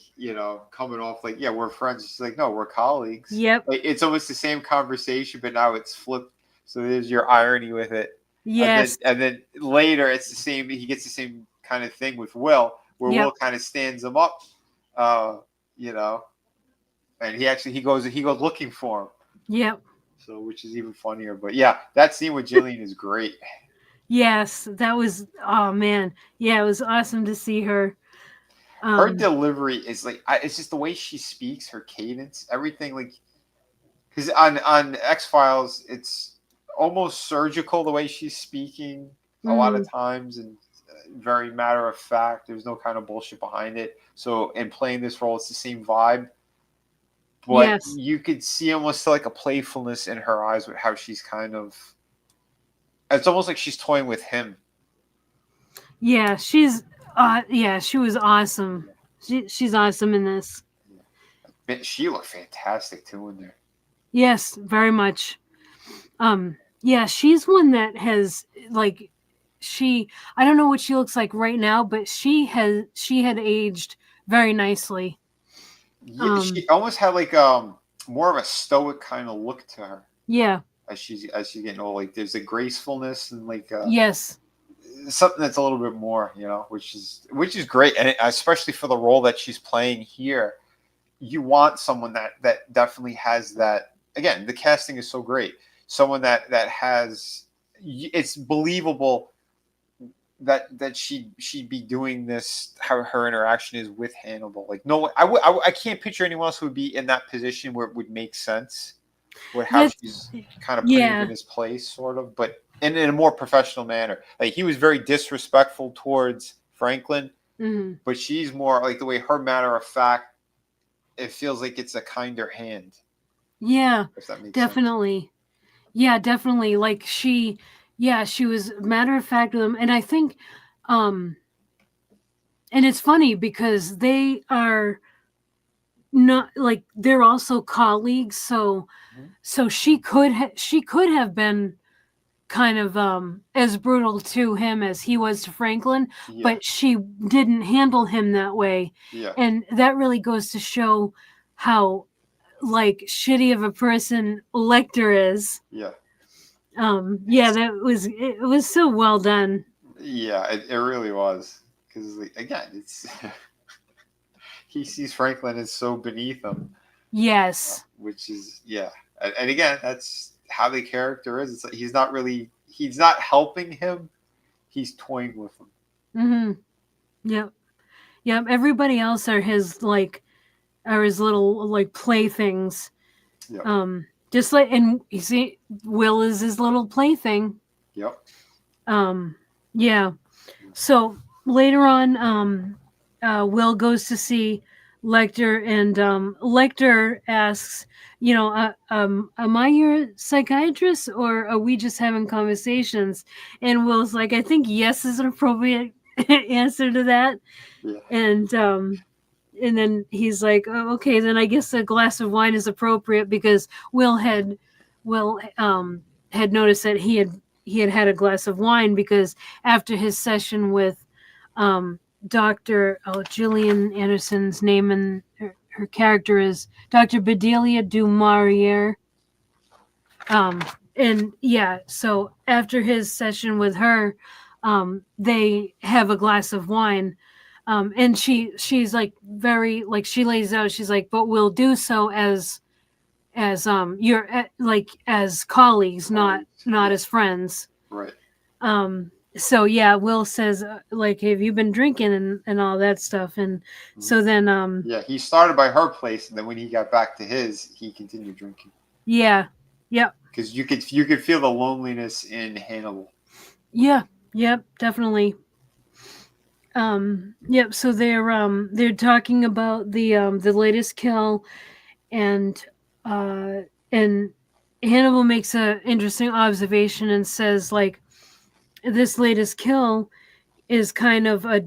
coming off like, yeah, we're friends. She's like, no, we're colleagues. yep, Like it's almost the same conversation, but now it's flipped. So there's your irony with it. yes, And then later it's the same. He gets the same kind of thing with Will, where yep, Will kind of stands him up, uh, you know, and he goes looking for him. yep. So which is even funnier. But yeah, that scene with Jillian is great. Yes, that was oh man. Yeah, it was awesome to see her. Her Um delivery is like it's just the way she speaks, her cadence, everything. Like because on X Files, it's almost surgical the way she's speaking a lot of mhm, times, and very matter of fact. There's no kind of bullshit behind it. So in playing this role, it's the same vibe, but yes. you could see almost like a playfulness in her eyes with how she's kind of. It's almost like she's toying with him. Yeah, yeah, she was awesome. She's awesome in this. She looked fantastic too in there. Yes, very much. Yeah, she's one that has like she I don't know what she looks like right now, but she had aged very nicely. Yeah, Um she almost had like more of a stoic kind of look to her yeah, as she's getting old. Like there's a gracefulness and like yes. something that's a little bit more, which is great, and especially for the role that she's playing here, you want someone that definitely has that. Again, the casting is so great. Someone that has it's believable that she'd be doing this, how her interaction is with Hannibal. Like no, I can't picture anyone else who would be in that position where it would make sense with how That's she's kind of putting him in yeah. his place, sort of, but in a more professional manner. Like he was very disrespectful towards Franklin, Hmm. but she's more like the way her matter of fact. It feels like it's a kinder hand, Yeah, if that makes sense. definitely. Yeah, definitely. Like yeah, she was matter of fact with him, and I think, um, and it's funny because they are not like they're also colleagues. So Mhm. she could have been kind of as brutal to him as he was to Franklin, Yeah, but she didn't handle him that way, yeah, and that really goes to show how like shitty of a person Lecter is. yeah, Yeah, it was so well done. yeah. It really was because like, again, it's he sees Franklin as so beneath him, Yes. which is yeah. And again, that's how the character is. It's like he's not helping him. He's toying with him. Mm-hmm. Yep. Yep. Everybody else are his little like playthings. Yep, Just like and you see Will is his little plaything. yep. Um yeah. So later on, Will goes to see Lecter, and Lecter asks, am I your psychiatrist, or are we just having conversations? And Will's like, I think yes is an appropriate answer to that. Yeah, And and then he's like, oh, okay, then I guess a glass of wine is appropriate because Will had noticed that he had a glass of wine because after his session with um, Doctor Gillian Anderson's name and her character is Dr. Bedelia du Maurier. Um, and yeah, so after his session with her, they have a glass of wine. And she's like very like she lays out. She's like, but we'll do so as you're like as colleagues, colleagues. not Yeah, as friends. right. So yeah, Will says like, have you been drinking and all that stuff, and Mhm. so then Yeah, he started by her place, and then when he got back to his, he continued drinking yeah, yep, because you could feel the loneliness in Hannibal. yeah, yep, definitely. Yep. So they're talking about the latest kill, and uh and Hannibal makes a interesting observation and says like this latest kill is kind of a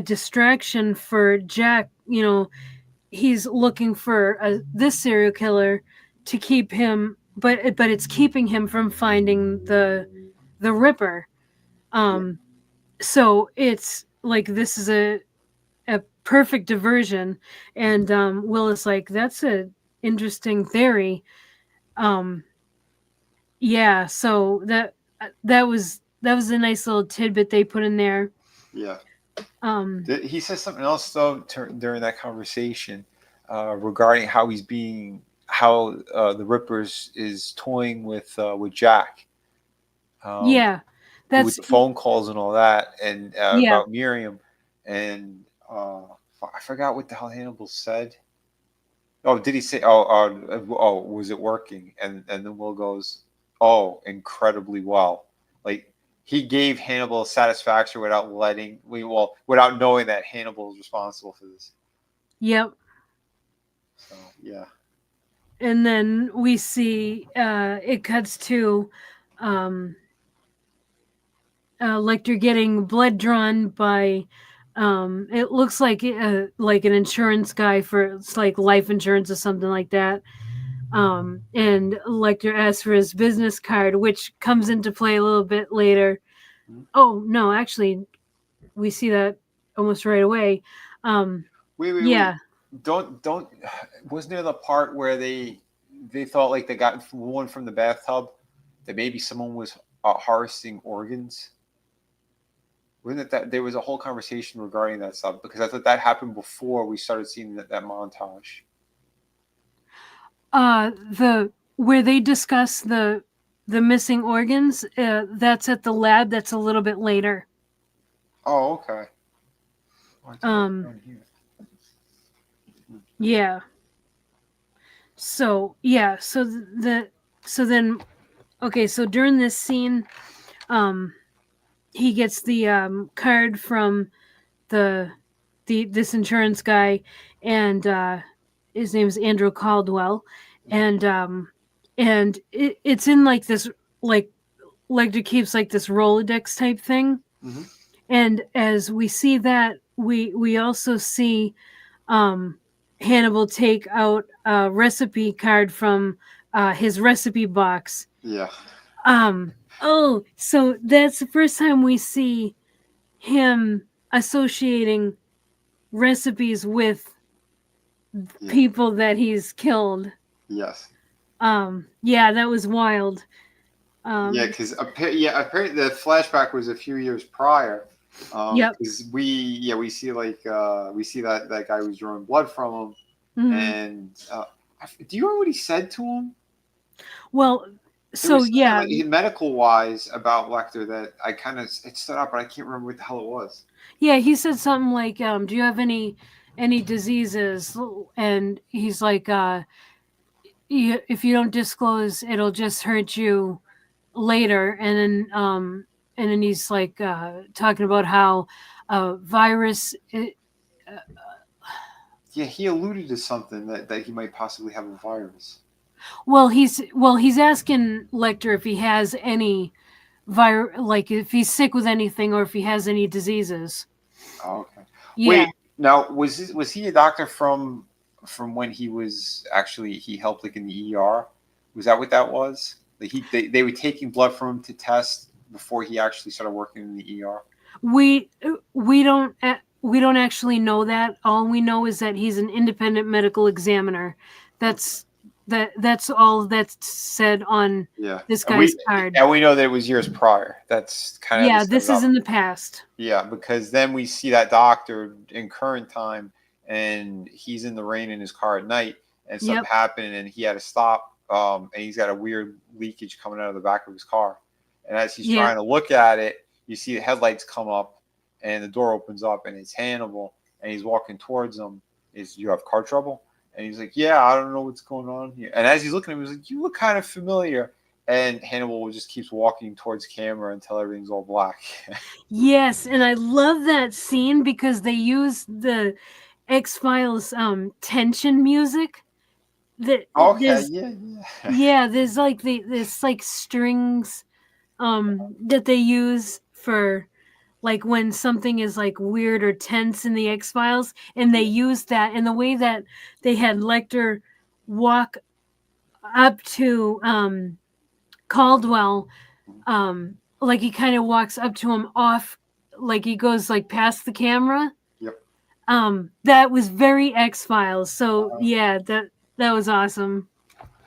distraction for Jack. He's looking for this serial killer to keep him, but it's keeping him from finding the Ripper. Yeah, Um, so it's like this is a perfect diversion, and Will is like, that's a interesting theory. Um, yeah, so that was a nice little tidbit they put in there. yeah. Um, He says something else though during that conversation regarding how the Rippers is toying with Jack, um, yeah, with that's the phone calls and all that, and yeah, about Miriam, and I forgot what the hell Hannibal said. Oh, did he say? Oh, was it working? And then Will goes, oh, incredibly well. Like he gave Hannibal satisfaction without knowing that Hannibal is responsible for this. yep. So yeah, And then we see it cuts to um, Lecter getting blood drawn by it looks like an insurance guy for it's like life insurance or something like that. And Lecter asks for his business card, which comes into play a little bit later. Oh no, actually, we see that almost right away. Um, wait. yeah, Don't. Wasn't there the part where they thought like they got one from the bathtub that maybe someone was harvesting organs? Wasn't it that there was a whole conversation regarding that stuff? Because I thought that happened before we started seeing that montage. the where they discuss the missing organs. That's at the lab. That's a little bit later. Oh, okay. Oh, I thought it was Um, down here. yeah. So yeah. So then okay. So during this scene, um, he gets the card from the this insurance guy, and his name's Andrew Caldwell, and it's in like this like Lecter keeps like this Rolodex type thing, Mm-hmm. and as we see that, we also see um, Hannibal take out a recipe card from his recipe box. Yeah. Oh, so that's the first time we see him associating recipes with Yeah. people that he's killed. Yes. Yeah, that was wild. Yeah, Um, because apparently the flashback was a few years prior. yep. Because we see we see that guy was drawing blood from him, Hmm. and do you remember what he said to him? Well, There so was something yeah, like medical wise about Lecter that I kind of it stood up, but I can't remember what the hell it was. yeah, he said something like, "Do you have any diseases?" And he's like, "If you don't disclose, it'll just hurt you later." And then he's like talking about how a virus. Yeah, he alluded to something that he might possibly have a virus. He's asking Lecter if he has any like if he's sick with anything or if he has any diseases. Oh, okay. Yeah. Wait, now was he a doctor from when he was actually he helped like in the ER? Was that what that was? Like they were taking blood from him to test before he actually started working in the ER. We we don't actually know that. All we know is that he's an independent medical examiner. Okay. That's that's all that's said on Yeah, this and guy's card. we know that it was years prior. That's kind of to Yeah, set it this is up. in the past. Yeah, because then we see that doctor in current time, and he's in the rain in his car at night, and something Yep. happened, and he had to stop. And he's got a weird leakage coming out of the back of his car, and as he's Yep. trying to look at it, you see the headlights come up, and the door opens up, and it's Hannibal, and he's walking towards him. Is you have car trouble? And he's like, yeah, I don't know what's going on here. And as he's looking at him, he's like, you look kind of familiar. And Hannibal just keeps walking towards camera until everything's all black. Yes, and I love that scene because they use the X Files tension music. That Okay, there's yeah, yeah. yeah, there's like this like strings that they use for like when something is like weird or tense in the X Files, and they use that. And the way that they had Lecter walk up to Caldwell, like he kind of walks up to him off, like he goes like past the camera. Yep. That was very X Files. So Uh, yeah, that was awesome.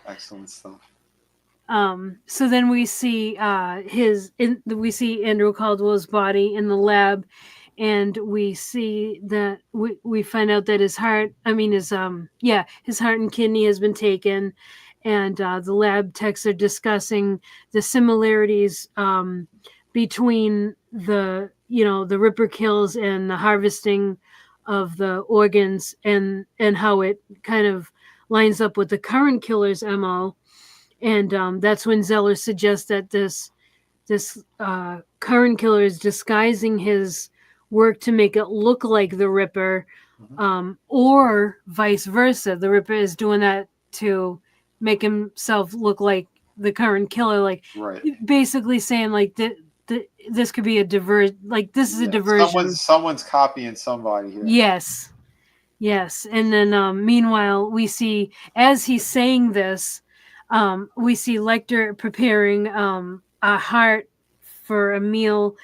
Excellent stuff. So then we see we see Andrew Caldwell's body in the lab, and we see that we find out that his heart, I mean his his heart and kidney has been taken, and the lab techs are discussing the similarities between the Ripper kills and the harvesting of the organs, and how it kind of lines up with the current killer's MO. And that's when Zeller suggests that this current killer is disguising his work to make it look like the Ripper, Hmm. or vice versa. The Ripper is doing that to make himself look like the current killer, like Right. basically saying like this could be a like this is a Yeah. diversion. Someone's copying somebody here. Yes, yes. And then meanwhile, we see as he's saying this, we see Lecter preparing a heart for a meal,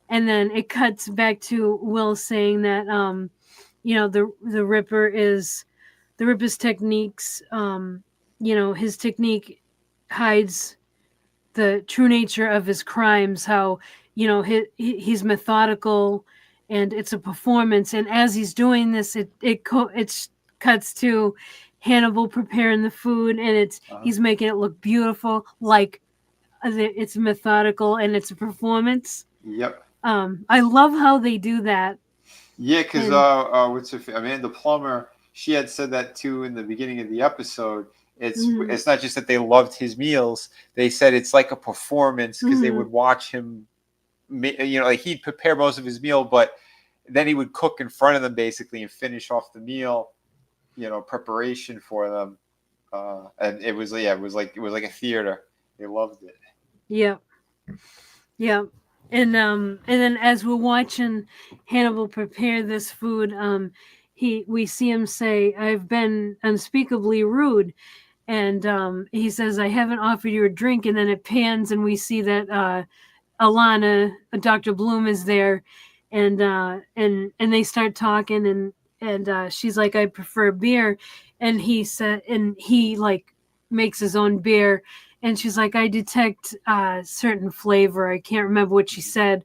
and then it cuts back to Will saying that the Ripper's techniques, his technique hides the true nature of his crimes, how he's methodical, and it's a performance. And as he's doing this, it cuts to Hannibal preparing the food, and Uh-huh. he's making it look beautiful, like it's methodical and it's a performance. Yep. I love how they do that. Yeah, because And Amanda Plummer, she had said that too in the beginning of the episode. mm-hmm, It's not just that they loved his meals; they said it's like a performance because they mm-hmm, would watch him. Like he'd prepare most of his meal, but then he would cook in front of them basically and finish off the meal. Preparation for them, and it was yeah, it was like a theater. They loved it. yeah, yeah. And then as we're watching Hannibal prepare this food, we see him say, "I've been unspeakably rude." And he says, "I haven't offered you a drink." And then it pans, and we see that Alana, Dr. Bloom, is there, and they start talking, and she's like, "I prefer beer," and he like makes his own beer, and she's like, "I detect certain flavor." I can't remember what she said,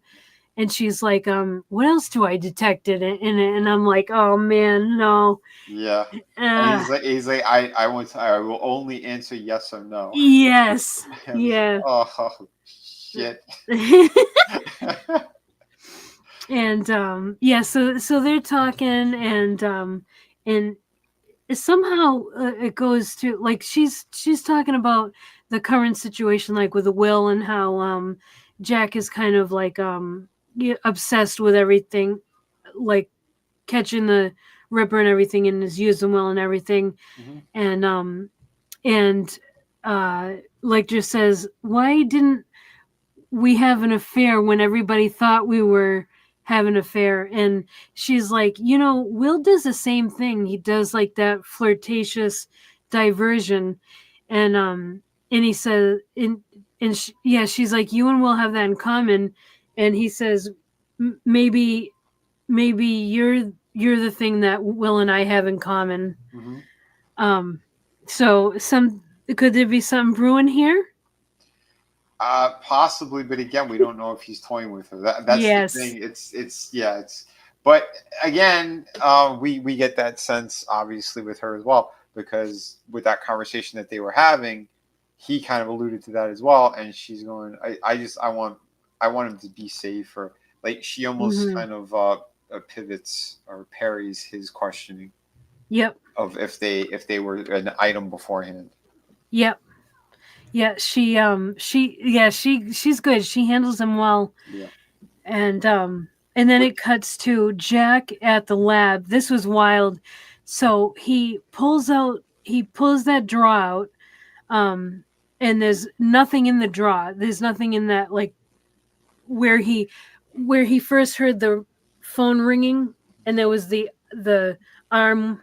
and she's like, "What else do I detect in it?" And I'm like, "Oh man, no." Yeah, and Uh, he's like, I will only answer yes or no. yes, I was like, yeah. oh shit. And yeah, so they're talking, and somehow it goes to like she's talking about the current situation, like with the will, and how Jack is kind of like obsessed with everything, like catching the Ripper and everything, and is using Will and everything, Hmm. and and like just says, "Why didn't we have an affair when everybody thought we were having an affair?" And she's like, Will does the same thing. He does like that flirtatious diversion. And he says, yeah, she's like, "You and Will have that in common." And he says, Maybe you're the thing that Will and I have in common." Hmm. um so some could there be some brewing here? Possibly, but again, we don't know if he's toying with her. That's the Yes. thing. It's. But again, we get that sense obviously with her as well because with that conversation that they were having, he kind of alluded to that as well, and she's going. I want him to be safe, or like she almost Hmm. kind of pivots or parries his questioning Yep. of if they were an item beforehand. Yep. Yeah, she's good. She handles them well. Yeah. And then it cuts to Jack at the lab. This was wild. So he pulls that drawer out, um and there's nothing in the drawer. There's nothing in that, like where he first heard the phone ringing, and there was the arm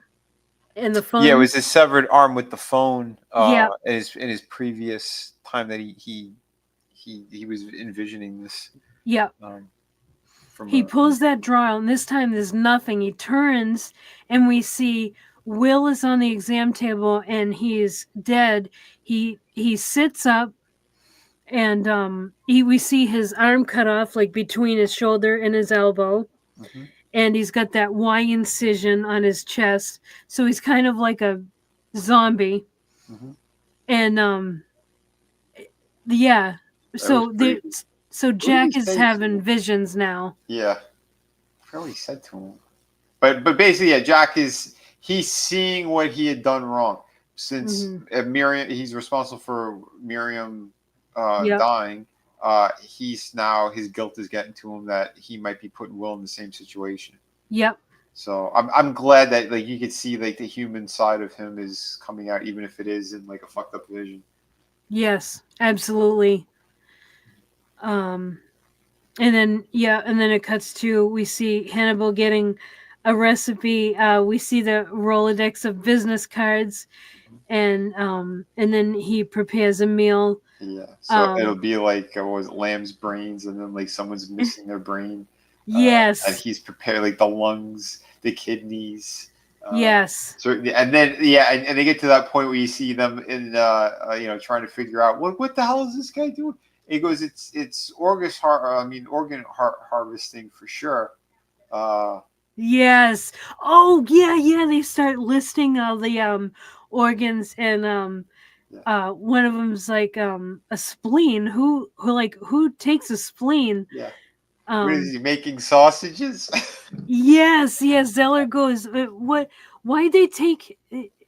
and the Yeah, it phone. was his severed arm with the phone. Yeah, In his previous time that he was envisioning this yeah. um, from He a. pulls that drawer out, and this time there's nothing. He turns, and we see Will is on the exam table, and he's dead. He sits up, and we see his arm cut off, like between his shoulder and his elbow, Mhm, and he's got that Y incision on his chest. So he's kind of like a zombie, mhm. and yeah. That was So there, crazy. so What did he Jack is say to having him? visions now. Yeah, I forgot what he said to him. But basically, yeah, Jack is he's seeing what he had done wrong since Hmm. Miriam. He's responsible for Miriam Yep. dying. He's now his guilt is getting to him that he might be putting Will in the same situation. Yep. So I'm glad that like you could see like the human side of him is coming out, even if it is in like a fucked up vision. Yes, absolutely. Um, and then it cuts to, we see Hannibal getting a recipe. We see the Rolodex of business cards, and then he prepares a meal. Yeah. So it'll Um, be like what was it, lamb's brains, and then like someone's missing their brain, and yes, he's prepared like the lungs, the kidneys. Uh, yes, so and then yeah, and they get to that point where you see them in trying to figure out what the hell is this guy doing. He goes, it's organ harvesting for sure. Uh, yes. Oh yeah, yeah. They start listing all the organs, and yeah, one of them's like a spleen. Who takes a spleen? yeah. What is Um, he making sausages? yes, yes. Zeller goes, "What? Why they take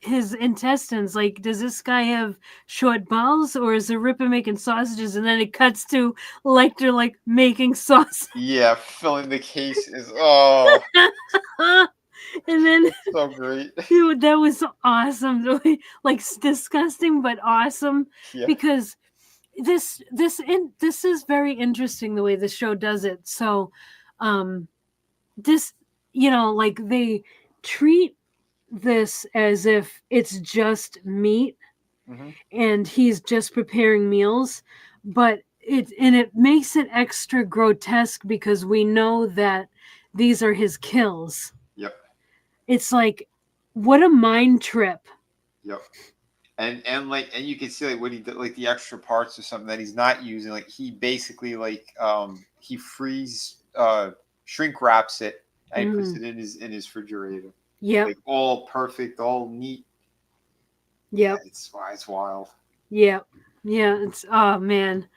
his intestines? Like, does this guy have short bowels, or is the Ripper making sausages?" And then it cuts to Lecter like making sausage, Yeah, filling the cases. Oh, and then that's so great. dude, that was awesome. Like disgusting, but awesome Yeah. because this is very interesting the way the show does it. So, um, this like they treat this as if it's just meat Hmm. and he's just preparing meals, but it makes it extra grotesque because we know that these are his kills. Yep. It's like what a mind trip. Yep. And like and you can see like what he did, like the extra parts or something that he's not using. Like he basically like he freeze shrink wraps it and he puts Mm, it in his refrigerator. yep, Like all perfect, all neat. Yeah, yep, it's wild. yep, yeah. It's oh man.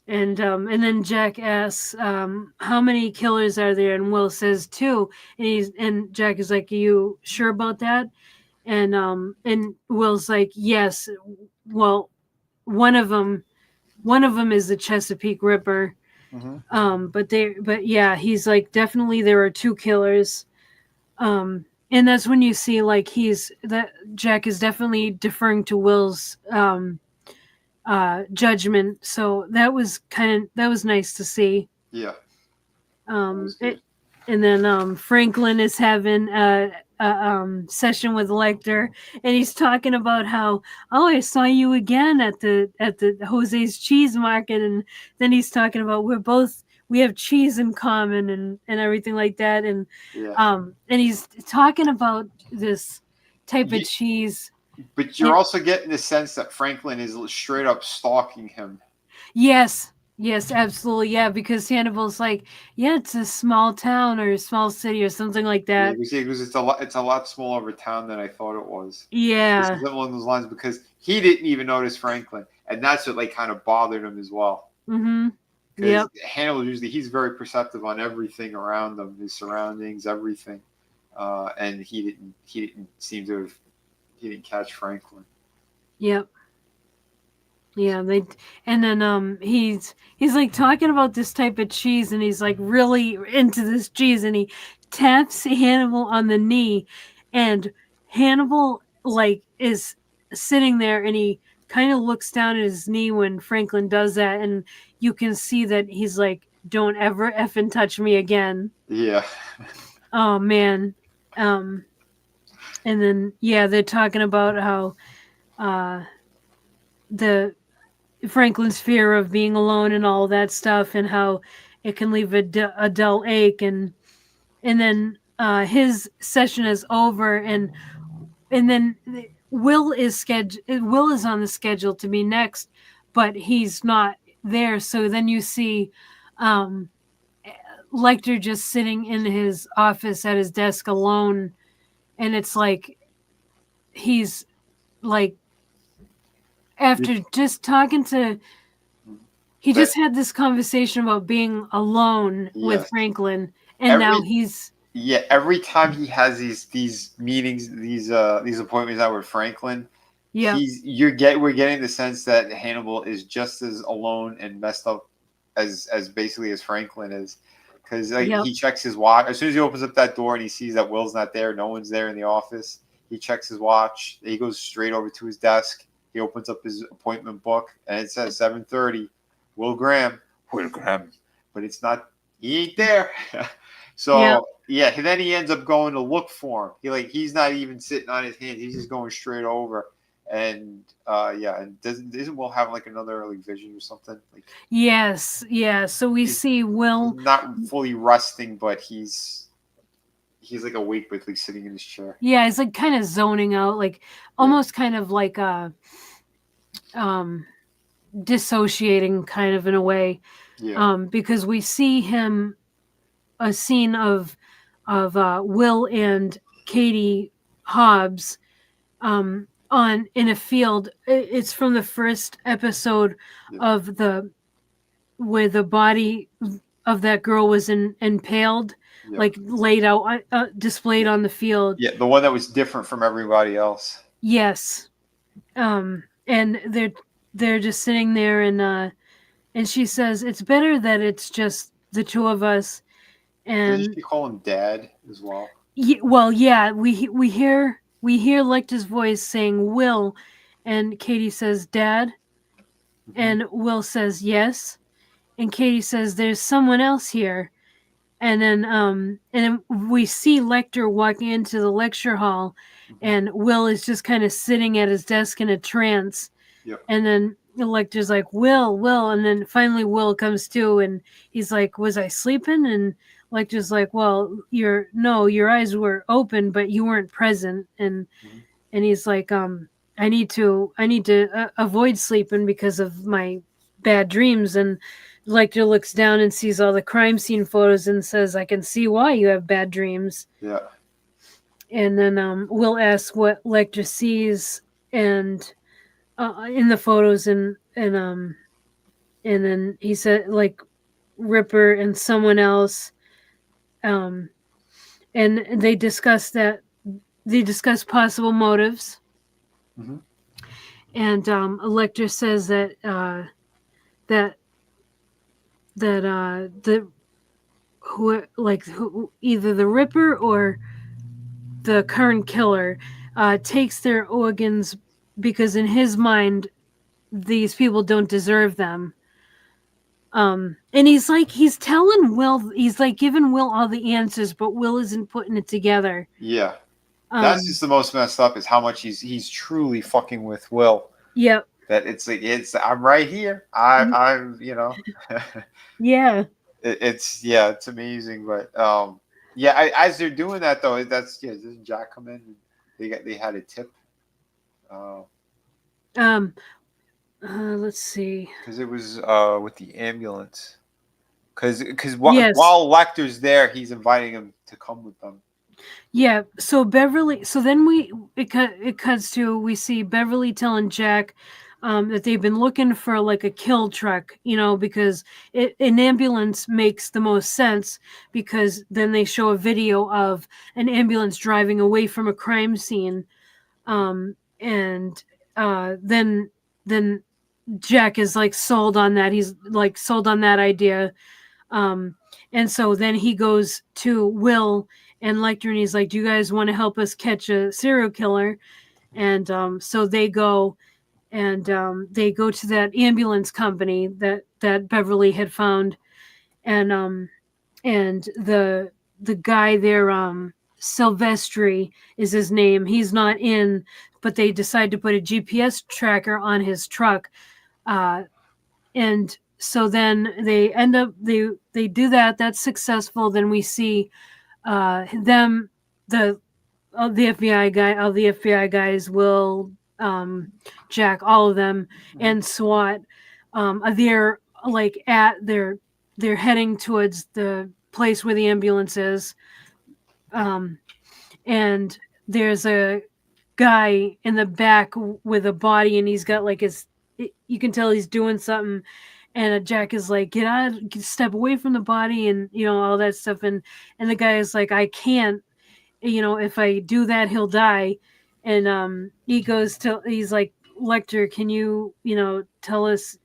And then Jack asks, "How many killers are there?" And Will says two. And Jack is like, "Are you sure about that?" And Will's like, "Yes. Well, one of them one of them is the Chesapeake Ripper. Hmm. But yeah, he's like, definitely there are two killers. And that's when you see like he's that Jack is definitely deferring to Will's judgment. So that was nice to see. Yeah, that Um, was good. it, and then Franklin is having a session with Lecter, and he's talking about how, oh, I saw you again at the Jose's cheese market, and then he's talking about we have cheese in common and everything like that, Yeah. and he's talking about this type of You, cheese. but you're It, also getting the sense that Franklin is straight up stalking him. yes, yes, absolutely, yeah, because Hannibal's like, yeah, it's a small town or a small city or something like Yeah, that. because it's a lot smaller of a town than I thought it was. This is Yeah. along those lines because he didn't even notice Franklin, and that's what like kind of bothered him as well. Mm-hmm. Because Yep. Hannibal usually he's very perceptive on everything around him, his surroundings, everything, and he didn't seem to have he didn't catch Franklin. Yep. Yeah. They and then he's like talking about this type of cheese, and he's like really into this cheese, and he taps Hannibal on the knee, and Hannibal like is sitting there, and he kind of looks down at his knee when Franklin does that, and you can see that he's like, "Don't ever effing touch me again." Yeah, Oh man. Um. And then yeah, they're talking about how uh the Franklin's fear of being alone and all that stuff, and how it can leave a dull ache, and then his session is over, and then Will is on the schedule to be next, but he's not there. So then you see um, Lecter just sitting in his office at his desk alone, and it's like he's like after just talking to he but just had this conversation about being alone with yes, Franklin, and now every he's every time he has these meetings, these appointments out with Franklin, yep, we're getting the sense that Hannibal is just as alone and messed up as basically as Franklin is, because like yep, he checks his watch as soon as he opens up that door and he sees that Will's not there, no one's there in the office. He checks his watch. He goes straight over to his desk. He opens up his appointment book and it says 7:30. Will Graham. Will Graham, but it's not. He ain't there. yep, So yeah, then he ends up going to look for him. He's not even sitting on his hands. He's just going straight over. And yeah, and isn't Will have like another like vision or something? Like yes, yeah. So we he's, see he's Will, not fully resting, but he's like awake, but like sitting in his chair. yeah, he's like kind of zoning out, like Yeah, almost kind of like um dissociating, kind of in a way, yeah, because we see him a scene of Will and Katie Hobbs on in a field. It's from the first episode yeah, of the where the body that girl was impaled, Yep. like laid out, displayed Yeah. on the field. Yeah. The one that was different from everybody else. Yes. And they're just sitting there, and she says it's better that it's just the two of us. Didn't And she call him Dad as well? well, yeah, we hear Lecter's voice saying Will, and Katie says Dad, Hmm. and Will says yes, and Katie says there's someone else here. And then we see Lecter walking into the lecture hall, Hmm. and Will is just kind of sitting at his desk in a trance. Yep. And then Lecter's like, Will, and then finally Will comes to, and he's like, was I sleeping? And Lecter's like, well, your eyes were open, but you weren't present. Hmm. And he's like, I need to avoid sleeping because of my bad dreams. And Lecter looks down and sees all the crime scene photos and says, I can see why you have bad dreams. Yeah. And then Will asks what Lecter sees, and in the photos, and then he said like Ripper and someone else, um, and they discuss possible motives. Hmm. And Lecter says that the who either the Ripper or the current killer takes their organs because in his mind these people don't deserve them. And he's telling Will, he's like giving Will all the answers, but Will isn't putting it together. Yeah. That's Um, just the most messed up is how much he's truly fucking with Will. yep. That it's like it's I'm right here. I'm Yeah. it's yeah, it's amazing. But yeah, as they're doing that though, that's yeah. Doesn't Jack come in? And they had a tip. Uh, Um, let's see. because it was with the ambulance. Because Yes. while Lecter's there, he's inviting him to come with them. Yeah. So Beverly. So then it cuts to, we see Beverly telling Jack that they've been looking for like a kill truck, because an ambulance makes the most sense, because then they show a video of an ambulance driving away from a crime scene. And then Jack is like sold on that. He's like sold on that idea. Um, and so then he goes to Will and Lecter, and he's like, "Do you guys want to help us catch a serial killer?" And so they go to that ambulance company that Beverly had found, and the guy there, Silvestri is his name. He's not in, but they decide to put a GPS tracker on his truck. Uh, and so then they end up they do that. That's successful. Then we see them the the FBI guy, all the FBI guys, Will, Jack, all of them, Hmm. and SWAT. They're like they're heading towards the place where the ambulance is. Um, and there's a guy in the back with a body, and he's got like you can tell he's doing something. And Jack is like, get out, step away from the body, and all that stuff. And the guy is like, I can't, if I do that, he'll die. And he's like, Lecter, can you, tell us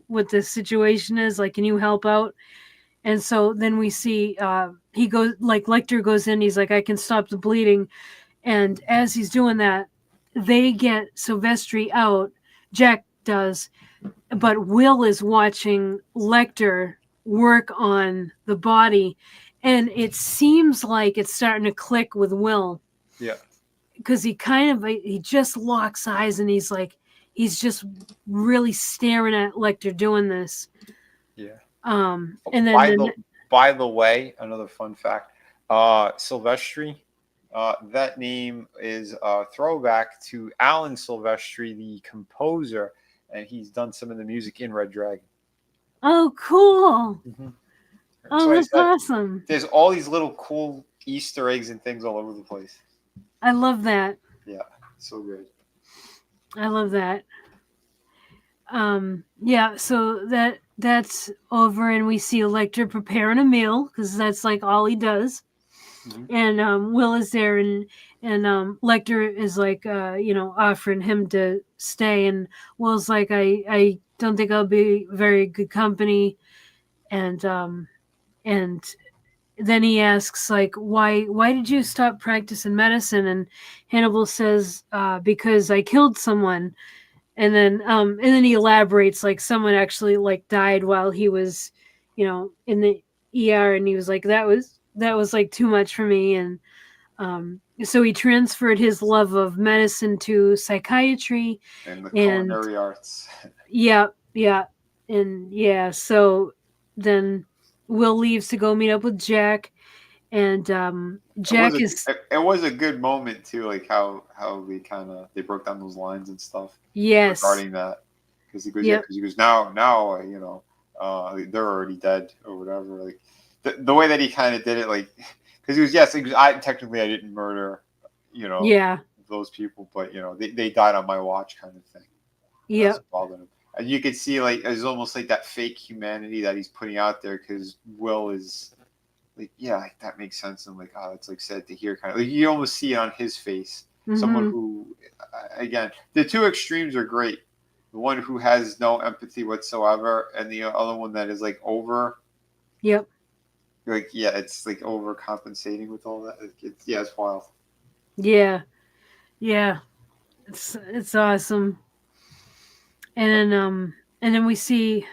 what the situation is? Like, can you help out? And so then we see he goes, like, Lecter goes in, he's like, I can stop the bleeding. And as he's doing that, they get Silvestri out. Jack does, but Will is watching Lecter work on the body, and it seems like it's starting to click with Will, Yeah. because he just locks eyes, and he's just really staring at Lecter doing this. Yeah. And then By the the way, another fun fact: Silvestri. That name is a throwback to Alan Silvestri, the composer, and he's done some of the music in Red Dragon. Oh, cool. Hmm. Oh, So I that's said, awesome. there's all these little cool Easter eggs and things all over the place. I love that. Yeah, so good. I love that. Yeah, so that's over, and we see Lecter preparing a meal because that's like all he does. Hmm. And Will is there, and Lecter is like, offering him to stay, and Will's like, I don't think I'll be very good company, and and then he asks like, why did you stop practicing medicine? And Hannibal says, because I killed someone. And then he elaborates like someone actually like died while he was, in the ER, and he was like, that was like too much for me. And so he transferred his love of medicine to psychiatry. And the And culinary arts. yeah, yeah, and yeah, so then Will leaves to go meet up with Jack, and It was Jack is, it was a good moment too, like how they kind of they broke down those lines and stuff yes, regarding that, because he goes, yeah, yep, because he goes, now they're already dead or whatever, like the way that he kind of did it, like because he goes, I technically I didn't murder, you know, yeah, those people, but they died on my watch kind of thing. And that's yep, what bothered him. And you could see like it's almost like that fake humanity that he's putting out there because Will is like, yeah, like, that makes sense. And like, oh, it's like sad to hear, kind of like you almost see it on his face. Someone mm-hmm, who, again, the two extremes are great. The one who has no empathy whatsoever, and the other one that is like over, yep, like yeah, it's like overcompensating with all that. Yeah, it's wild. yeah, yeah, it's awesome. And then we see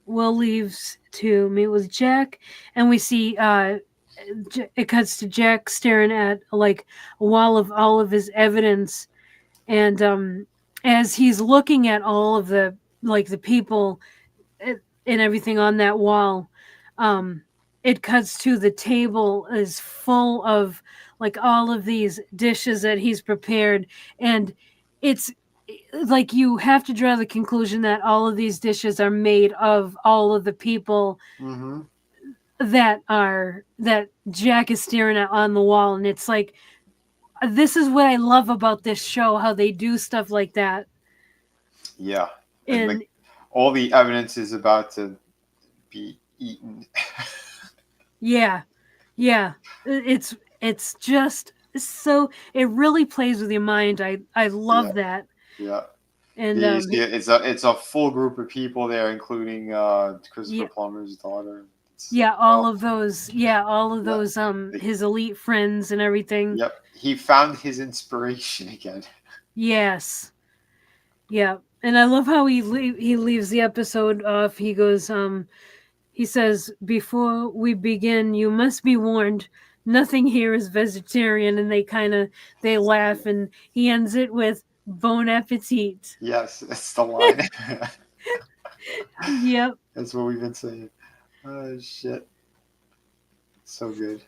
Will leaves to meet with Jack, and we see it cuts to Jack staring at like a wall of all of his evidence, and as he's looking at all of the people and everything on that wall, um, it cuts to the table is full of like all of these dishes that he's prepared, and it's like you have to draw the conclusion that all of these dishes are made of all of the people Mm-hmm. that Jack is staring at on the wall, and it's like, this is what I love about this show, how they do stuff like that. Yeah, and like And all the evidence is about to be eaten. yeah, yeah, it's just so it really plays with your mind. I Yeah, love that. yeah. And You see, it's a full group of people there, including Christopher yeah, Plummer's daughter. It's yeah, oh all of yeah, those Like, his elite friends and everything. yep. He found his inspiration again. Yes. Yeah. And I love how he leaves the episode off. He goes, he says, "Before we begin, you must be warned. Nothing here is vegetarian." And they laugh, and he ends it with "Bon appetit." Yes, that's the line. Yep. That's what we've been saying. Oh shit, so good.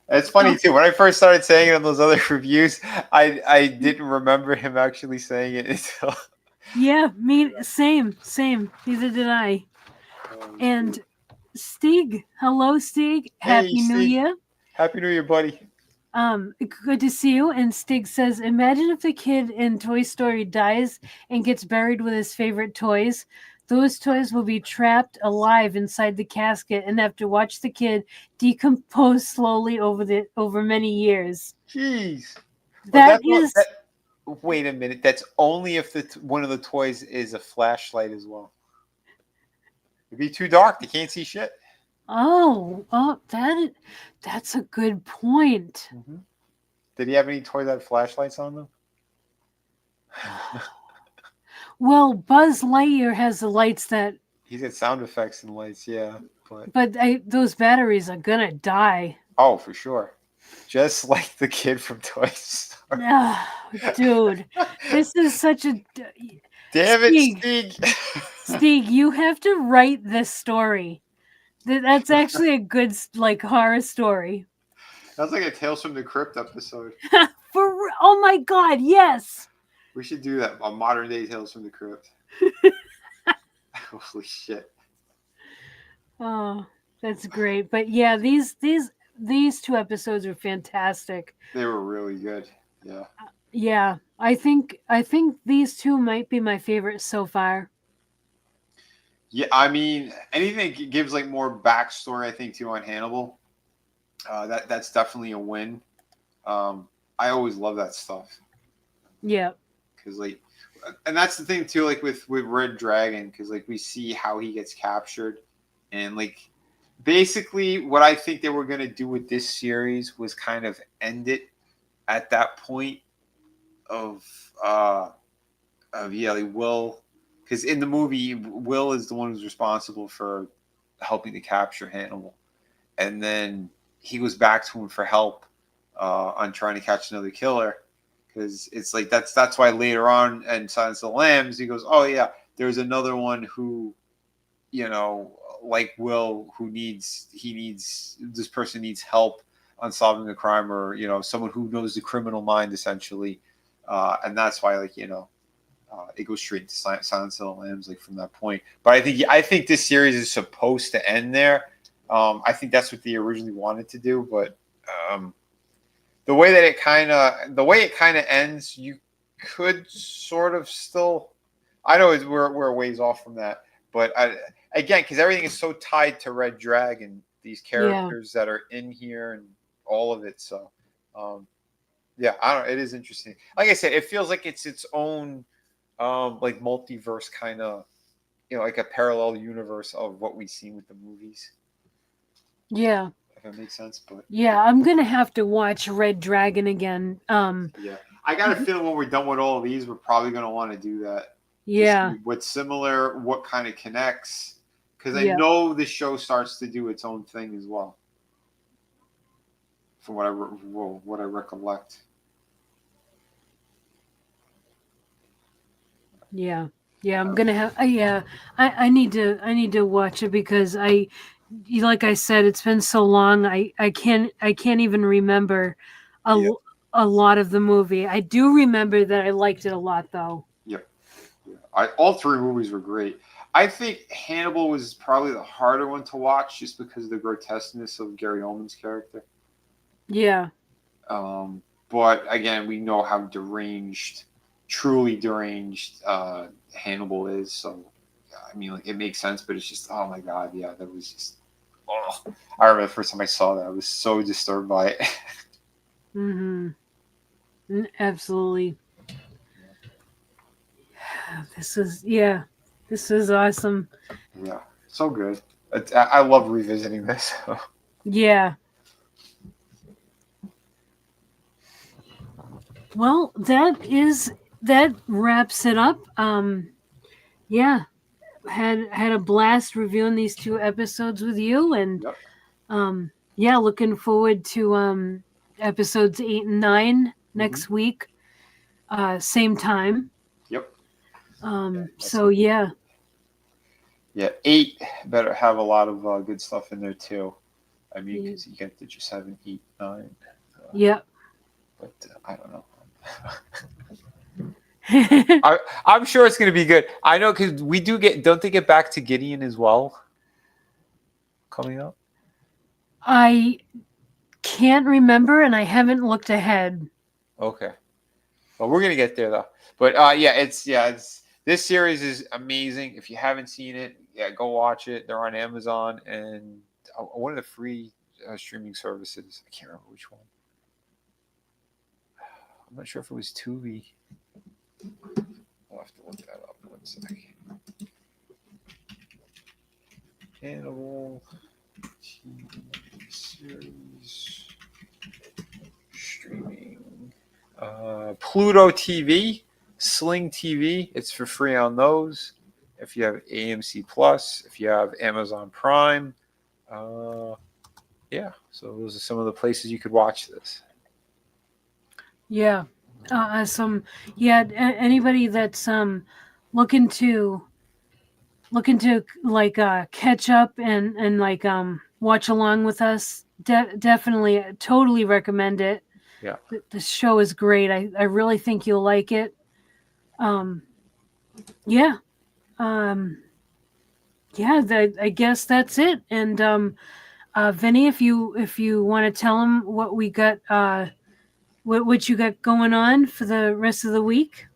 It's funny Oh, too. When I first started saying it in those other reviews, I didn't remember him actually saying it until. yeah. Me, same. Neither did I. Oh, And Stig, hello, Stig. hey, Happy New Steve. Year. Happy New Year, buddy. Good to see you. And Stig says, imagine if the kid in Toy Story dies and gets buried with his favorite toys. Those toys will be trapped alive inside the casket and have to watch the kid decompose slowly over many years. Jeez. But That that's what that. is, Wait a minute. That's only if one of the toys is a flashlight as well. It'd be too dark. They can't see shit. that's a good point. Hmm. Did he have any toys that had flashlights on them? Well, Buzz Lightyear has the lights that, He's got sound effects and lights, yeah. but those batteries are gonna die. Oh, for sure. Just like the kid from Toy Story. Ah, dude, this is such a Damn it, Steve. Stig. Steve, you have to write this story. That's actually a good like horror story. That's like a Tales from the Crypt episode. Oh my god, yes. We should do that. A modern day Tales from the Crypt. Holy shit. Oh, that's great. But yeah, these two episodes are fantastic. They were really good. Yeah. Yeah, I think these two might be my favorite so far. Yeah, I mean, anything that gives like more backstory, I think, too, on Hannibal. That's definitely a win. Um, I always love that stuff Yeah. because like, and that's the thing too, like with Red Dragon, because like we see how he gets captured, and like basically what I think they were gonna do with this series was kind of end it at that point of uh yeah, like Will, because in the movie Will is the one who's responsible for helping to capture Hannibal, and then he goes back to him for help on trying to catch another killer. Because it's like that's why later on in Silence of the Lambs he goes, oh yeah, there's another one who, you know, like Will, who needs this person needs help on solving a crime, or you know, someone who knows the criminal mind essentially, and that's why like you know it goes straight to Silence of the Lambs, like from that point. But I think this series is supposed to end there. I think that's what they originally wanted to do, but um, the way it kind of ends, you could sort of still. I know we're a ways off from that, but again, because everything is so tied to Red Dragon, these Yeah. characters that are in here and all of it. So, um, yeah, I don't. It is interesting. Like I said, it feels like it's its own like multiverse kind of, you know, like a parallel universe of what we've seen with the movies, Yeah. if that makes sense. But Yeah. I'm gonna have to watch Red Dragon again. yeah, I got a feeling when we're done with all of these, we're probably going to want to do that to Yeah. see what's similar, what kind of connects, because I Yeah. know the show starts to do its own thing as well, from what I recollect. Yeah. Yeah. I'm Uh, gonna have. Yeah. I need to watch it because like I said, it's been so long. I can't even remember a yeah, a lot of the movie. I do remember that I liked it a lot though. yep, yeah. All three movies were great. I think Hannibal was probably the harder one to watch just because of the grotesqueness of Gary Oldman's character. Yeah. But again, we know how deranged, truly deranged Hannibal is. So, I mean, like, it makes sense, but it's just, oh my God, yeah, that was just, oh. I remember the first time I saw that, I was so disturbed by it. Mhm. Absolutely. This is yeah. This is awesome. Yeah, so good. I love revisiting this. Yeah. Well, that wraps it up. Yeah, had a blast reviewing these two episodes with you, and Yep. yeah, looking forward to episodes 8 and 9 Hmm. next week, same time. Yep. Yeah, that's So gonna be yeah, great. Yeah, 8 better have a lot of good stuff in there too. I mean, y- because you get to just have an 8, 9. yeah. But I don't know. I'm sure it's going to be good. I know because we do get. Don't they get back to Gideon as well coming up? I can't remember, and I haven't looked ahead. Okay. Well, we're gonna get there though. But it's this series is amazing. If you haven't seen it, yeah, go watch it. They're on Amazon and one of the free streaming services. I can't remember which one. I'm not sure if it was Tubi. I'll have to look that up. One second. Hannibal TV series streaming. Pluto TV, Sling TV. It's for free on those. If you have AMC Plus, if you have Amazon Prime, uh, yeah. So those are some of the places you could watch this. Yeah, some yeah. Anybody that's looking to like catch up and like watch along with us, definitely totally recommend it. Yeah. The show is great. I really think you'll like it. Um, yeah. Um, yeah. I guess that's it. And Vinny, if you want to tell them what we got, what you got going on for the rest of the week.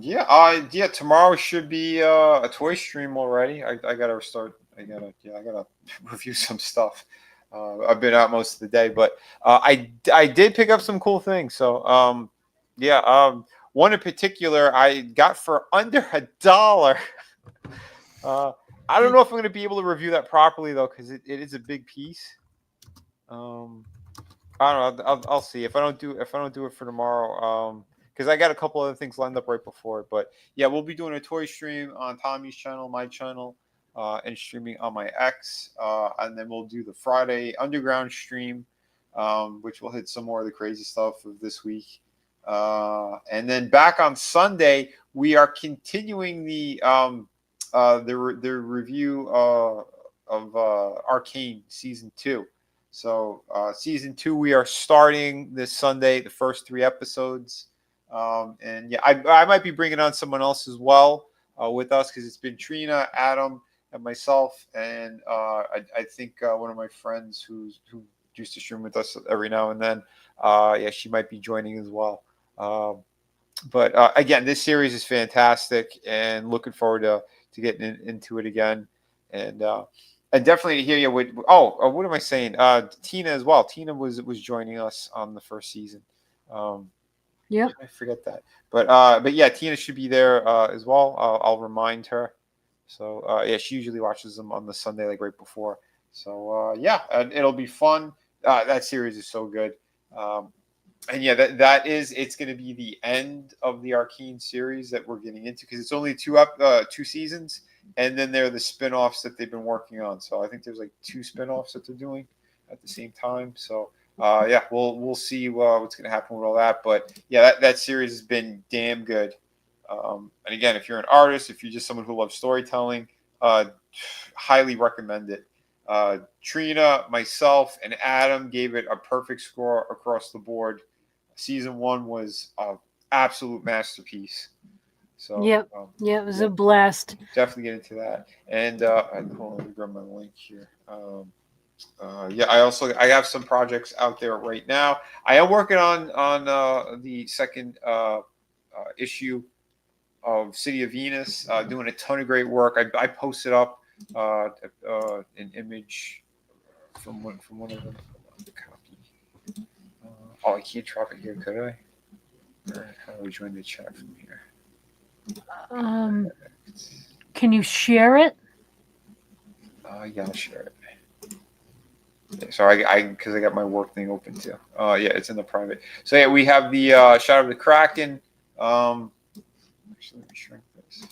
Yeah, yeah. Tomorrow should be a toy stream already. I gotta start. I gotta review some stuff. I've been out most of the day, but I did pick up some cool things. So yeah. One in particular I got for under $1. Uh, I don't know if I'm gonna be able to review that properly though, because it is a big piece. Um, I don't know. I'll see if I don't do it for tomorrow. Because I got a couple other things lined up right before it. But yeah, we'll be doing a toy stream on Tommy's channel, my channel, and streaming on my X. And then we'll do the Friday Underground stream, which will hit some more of the crazy stuff of this week. And then back on Sunday, we are continuing the review of Arcane season 2. So season 2, we are starting this Sunday, the first 3 episodes, and yeah, I might be bringing on someone else as well with us because it's been Trina, Adam, and myself, and I think one of my friends who used to stream with us every now and then, yeah, she might be joining as well. But again, this series is fantastic, and looking forward to getting into it again, and and definitely to hear you. What am I saying? Tina as well. Tina was joining us on the first season. Um, Yep. yeah, I forget that, but yeah, Tina should be there as well. I'll remind her. So yeah, she usually watches them on the Sunday, like right before. So yeah, it'll be fun. That series is so good. Um, and yeah, that is it's going to be the end of the Arcane series that we're getting into because it's only 2 seasons, and then there are the spin-offs that they've been working on. So I think there's like 2 spin-offs that they're doing at the same time. So yeah, we'll see what's going to happen with all that. But yeah, that series has been damn good. And again, if you're an artist, if you're just someone who loves storytelling, uh, highly recommend it. Trina, myself, and Adam gave it a perfect score across the board. Season 1 was an absolute masterpiece. So Yep. Yeah, it was yeah, a blast. definitely get into that. And hold on, let me grab my link here. Yeah, I have some projects out there right now. I am working on the second issue of City of Venus, doing a ton of great work. I posted up an image from one of them. Copy. Oh, I can't drop it here, could I? Or how do we join the chat from here? Um, can you share it? Yeah, I'll share it. Yeah, so I because I got my work thing open too. Yeah, it's in the private. So yeah, we have the Shadow of the Kraken. Actually, let me shrink this.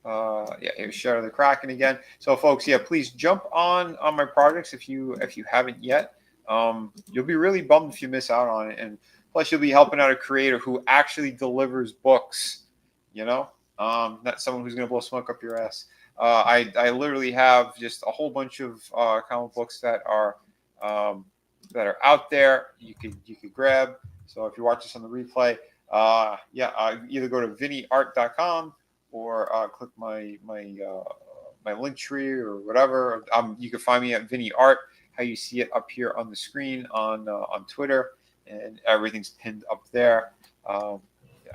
Yeah, here's Shadow of the Kraken again. So, folks, yeah, please jump on my projects if you haven't yet. You'll be really bummed if you miss out on it, and plus you'll be helping out a creator who actually delivers books. You know, not someone who's gonna blow smoke up your ass. I literally have just a whole bunch of comic books um, that are out there. You could grab. So if you watch this on the replay, yeah, either go to vinnyart.com or click my link tree or whatever. You can find me at Vinny Art. How you see it up here on the screen on Twitter, and everything's pinned up there. Um,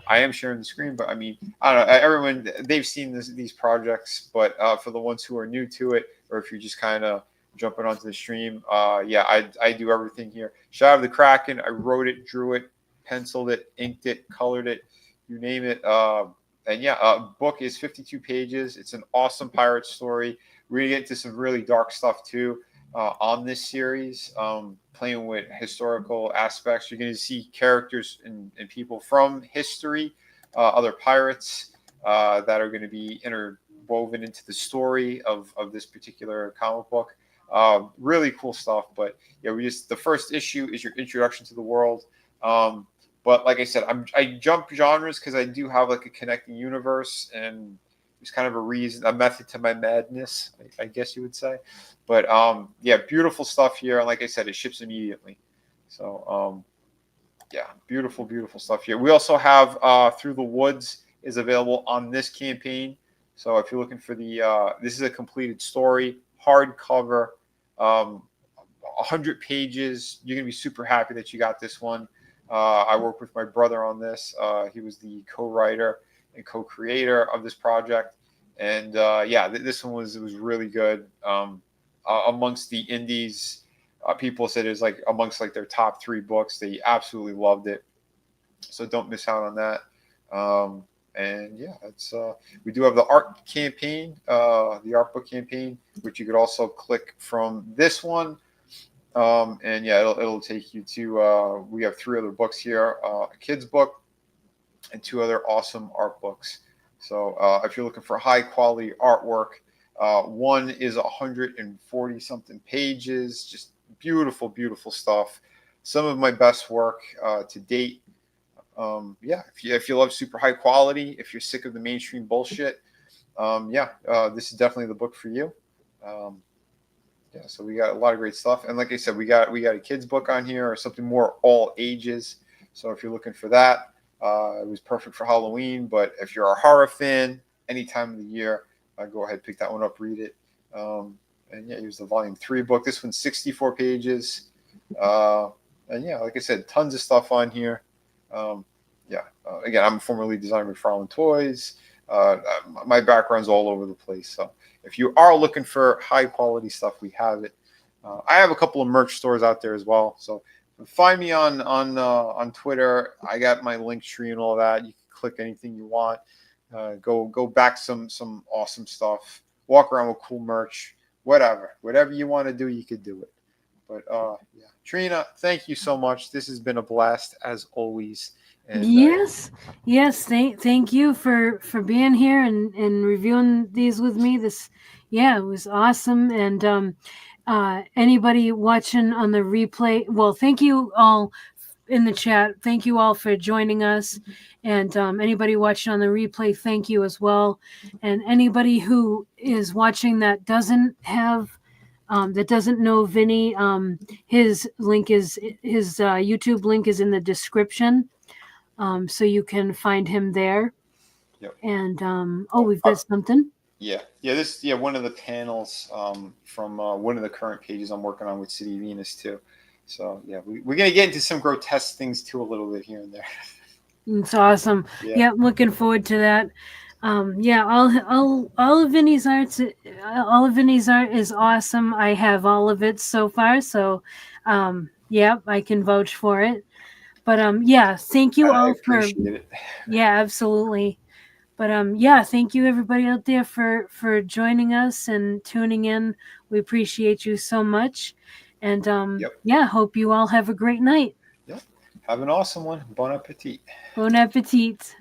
I am sharing the screen, but I mean, I don't know. Everyone they've seen these projects, but for the ones who are new to it, or if you're just kind of jumping onto the stream, yeah, I do everything here. Shadow of the Kraken. I wrote it, drew it, penciled it, inked it, colored it, you name it. And yeah, book is 52 pages. It's an awesome pirate story. We're gonna get into some really dark stuff too on this series, playing with historical aspects. You're gonna see characters and people from history, other pirates that are going to be interwoven into the story of this particular comic book. Really cool stuff. But yeah, the first issue is your introduction to the world. But like I said, I jump genres because I do have like a connecting universe, and there's kind of a method to my madness, I guess you would say. But yeah, beautiful stuff here. And like I said, it ships immediately. So yeah, beautiful, beautiful stuff here. We also have Through the Woods is available on this campaign. So if you're looking for this is a completed story, hardcover, 100 pages. You're gonna be super happy that you got this one. I worked with my brother on this. He was the co-writer, and co-creator of this project. And yeah, this one was really good. Amongst the indies, people said it's like amongst like their top three books. They absolutely loved it. So don't miss out on that. Um, and yeah, it's we do have the art campaign, the art book campaign, which you could also click from this one. And yeah, it'll take you to. We have three other books here: a kids book and two other awesome art books. So if you're looking for high quality artwork, one is 140 something pages, just beautiful, beautiful stuff. Some of my best work to date. Yeah, if you love super high quality, if you're sick of the mainstream bullshit, yeah, this is definitely the book for you. Um, yeah, so we got a lot of great stuff, and like I said, we got a kids book on here or something more all ages. So if you're looking for that, it was perfect for Halloween. But if you're a horror fan, any time of the year, go ahead, pick that one up, read it. And yeah, here's the volume 3 book. This one's 64 pages. And yeah, like I said, tons of stuff on here. Yeah, again, I'm a former lead designer with Farland Toys. My background's all over the place. So if you are looking for high quality stuff, we have it. I have a couple of merch stores out there as well. So find me on Twitter. I got my link tree and all that. You can click anything you want. Go back some awesome stuff. Walk around with cool merch. Whatever you want to do, you could do it. But yeah, Trina, thank you so much. This has been a blast as always. And Yes, yes. Thank you for being here and reviewing these with me. This, yeah, it was awesome. And anybody watching on the replay, well, thank you all in the chat. Thank you all for joining us. And anybody watching on the replay, thank you as well. And anybody who is watching that doesn't have. That doesn't know Vinny, his link is his YouTube link is in the description, so you can find him there. yep. And oh, we've got something. Yeah, one of the panels from one of the current pages I'm working on with City Venus too. So yeah, we're gonna get into some grotesque things too a little bit here and there. It's awesome. Yeah, looking forward to that. Yeah, all of Vinny's art is awesome. I have all of it so far, so yeah, I can vouch for it. But yeah, thank you I all for appreciate it. yeah, absolutely. But yeah, thank you everybody out there for joining us and tuning in. We appreciate you so much. And Yep. yeah, hope you all have a great night. Yep. Have an awesome one. Bon appetit. Bon appetit.